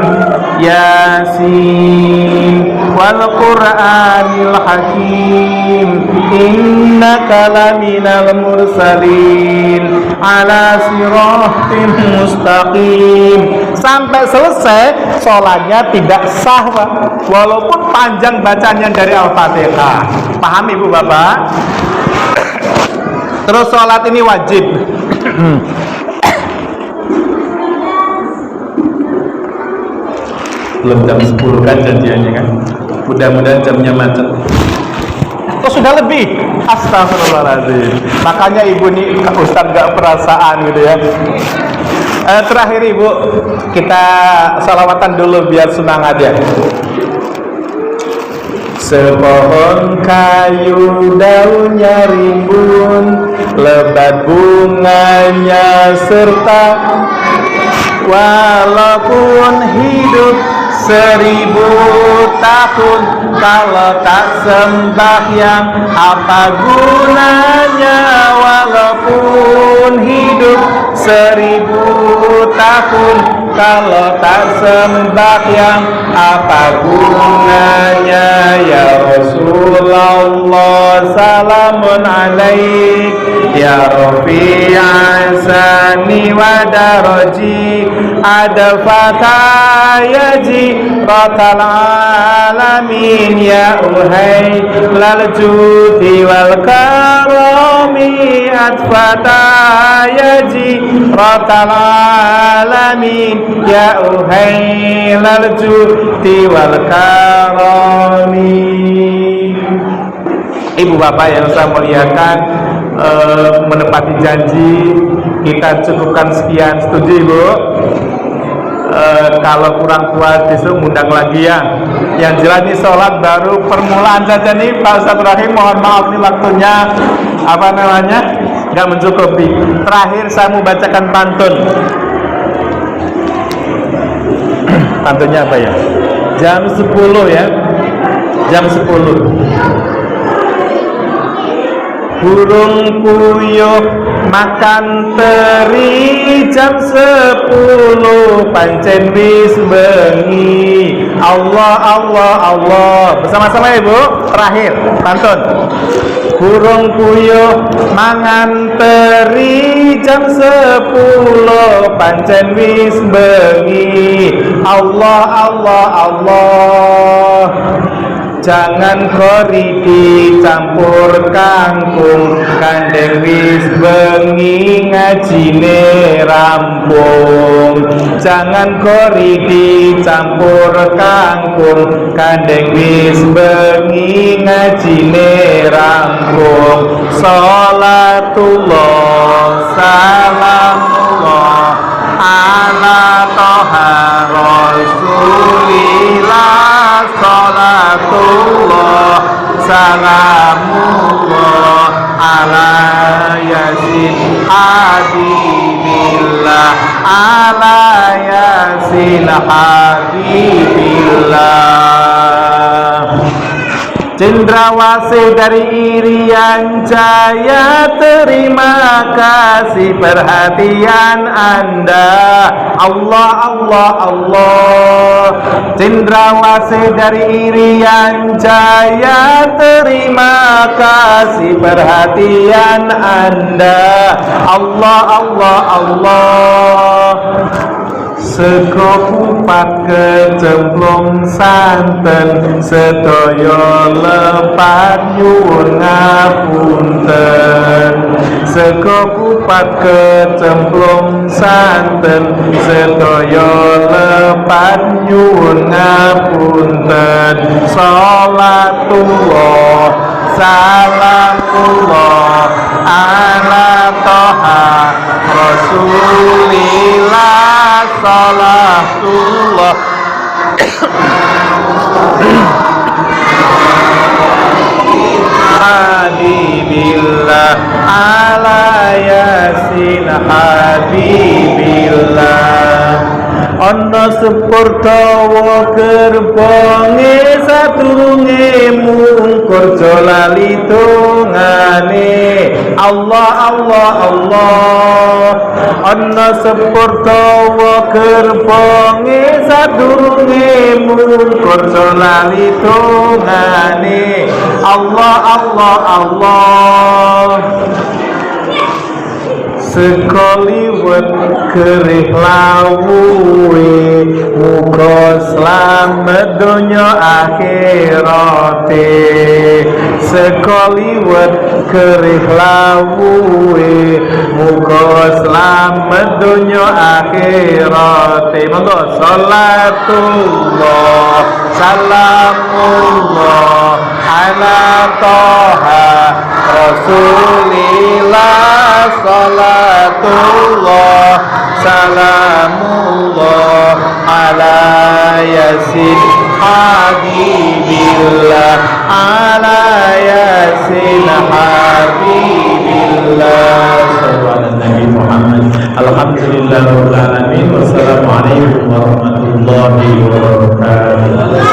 Yasin wal Qur'anil Hakim, innaka laminal mursalin ala siratin mustaqim. Sampai selesai sholatnya tidak sah, Pak, walaupun panjang bacanya dari Al-Fatihah. Paham ibu bapak? Terus sholat ini wajib. Belum jam 10 kan janjiannya kan, mudah-mudahan jamnya macet. Oh sudah lebih, astagfirullahaladzim. Makanya ibu nih Ustaz gak perasaan gitu ya. Terakhir ibu, kita salawatan dulu biar semangat ya. Sepohon kayu daunnya rimbun, lebat bunganya serta, walaupun hidup 1000 tahun, kalau tak sembahyang apa gunanya? Walaupun hidup 1000 tahun, kalau tak sembahyang apa gunanya? Ya Rasulullah salamun alaik, ya Rafi'asani wa daraji, ada fatayaji batal alamin, ya uhai lal judi wal karami, atfatayaji batal alamin, ya uhai lal judi wal karami. Ibu bapak yang saya muliakan, menepati janji kita cukupkan sekian. Setuju ibu? Kalau kurang kuat besok undang lagi ya. Yang jelas ini sholat baru permulaan saja nih Pak Ustadz Rahim, mohon maaf nih waktunya nggak mencukupi. Terakhir saya mau bacakan pantun. Pantunnya apa ya? Jam 10 ya, jam 10. Burung puyuh makan teri jam 10, pancen wis bengi. Allah Allah Allah. Bersama-sama ibu. Terakhir pantun. Burung puyuh mangan teri jam 10, pancen wis bengi. Allah Allah Allah. Jangan kori dicampur kangkung, kandeng wis bengi ngajine rampung. Jangan kori dicampur kangkung, kandeng wis bengi ngajine rampung. Salatullah salamullah ala toha rasulillah, salatullah salamullah ala yasin habibillah, ala yasin habibillah. Cendrawasih dari Irian Jaya, terima kasih perhatian Anda. Allah Allah Allah. Cendrawasih dari Irian Jaya, terima kasih perhatian Anda. Allah Allah Allah. Sego kupat kecemplung santen, sedaya lepat nyuwun ngapunten. Sego kupat kecemplung santen, sedaya lepat nyuwun ngapunten. Salatullah salamullah ala toha rasulillah, salatullah Habibillah ala yasin habibillah ana sepurtawa gerbonge sadurunge mungkur lali tungane Allah Allah Allah ana sepurtawa gerbonge sadurunge mungkur lali tungane Allah Allah Allah sekaliwat kerih lawuhe muga slamet donya akhirate sekaliwat kerih lawuhe muga slamet donya akhirate monggo salatullah salamullah ala toha rasulillah salatullah salamullah ala yasin habibillah ala yasin habibillah sallallahu Nabi Muhammad alhamdulillah rabbil alamin wassalamu alaikum warahmatullahi wabarakatuh.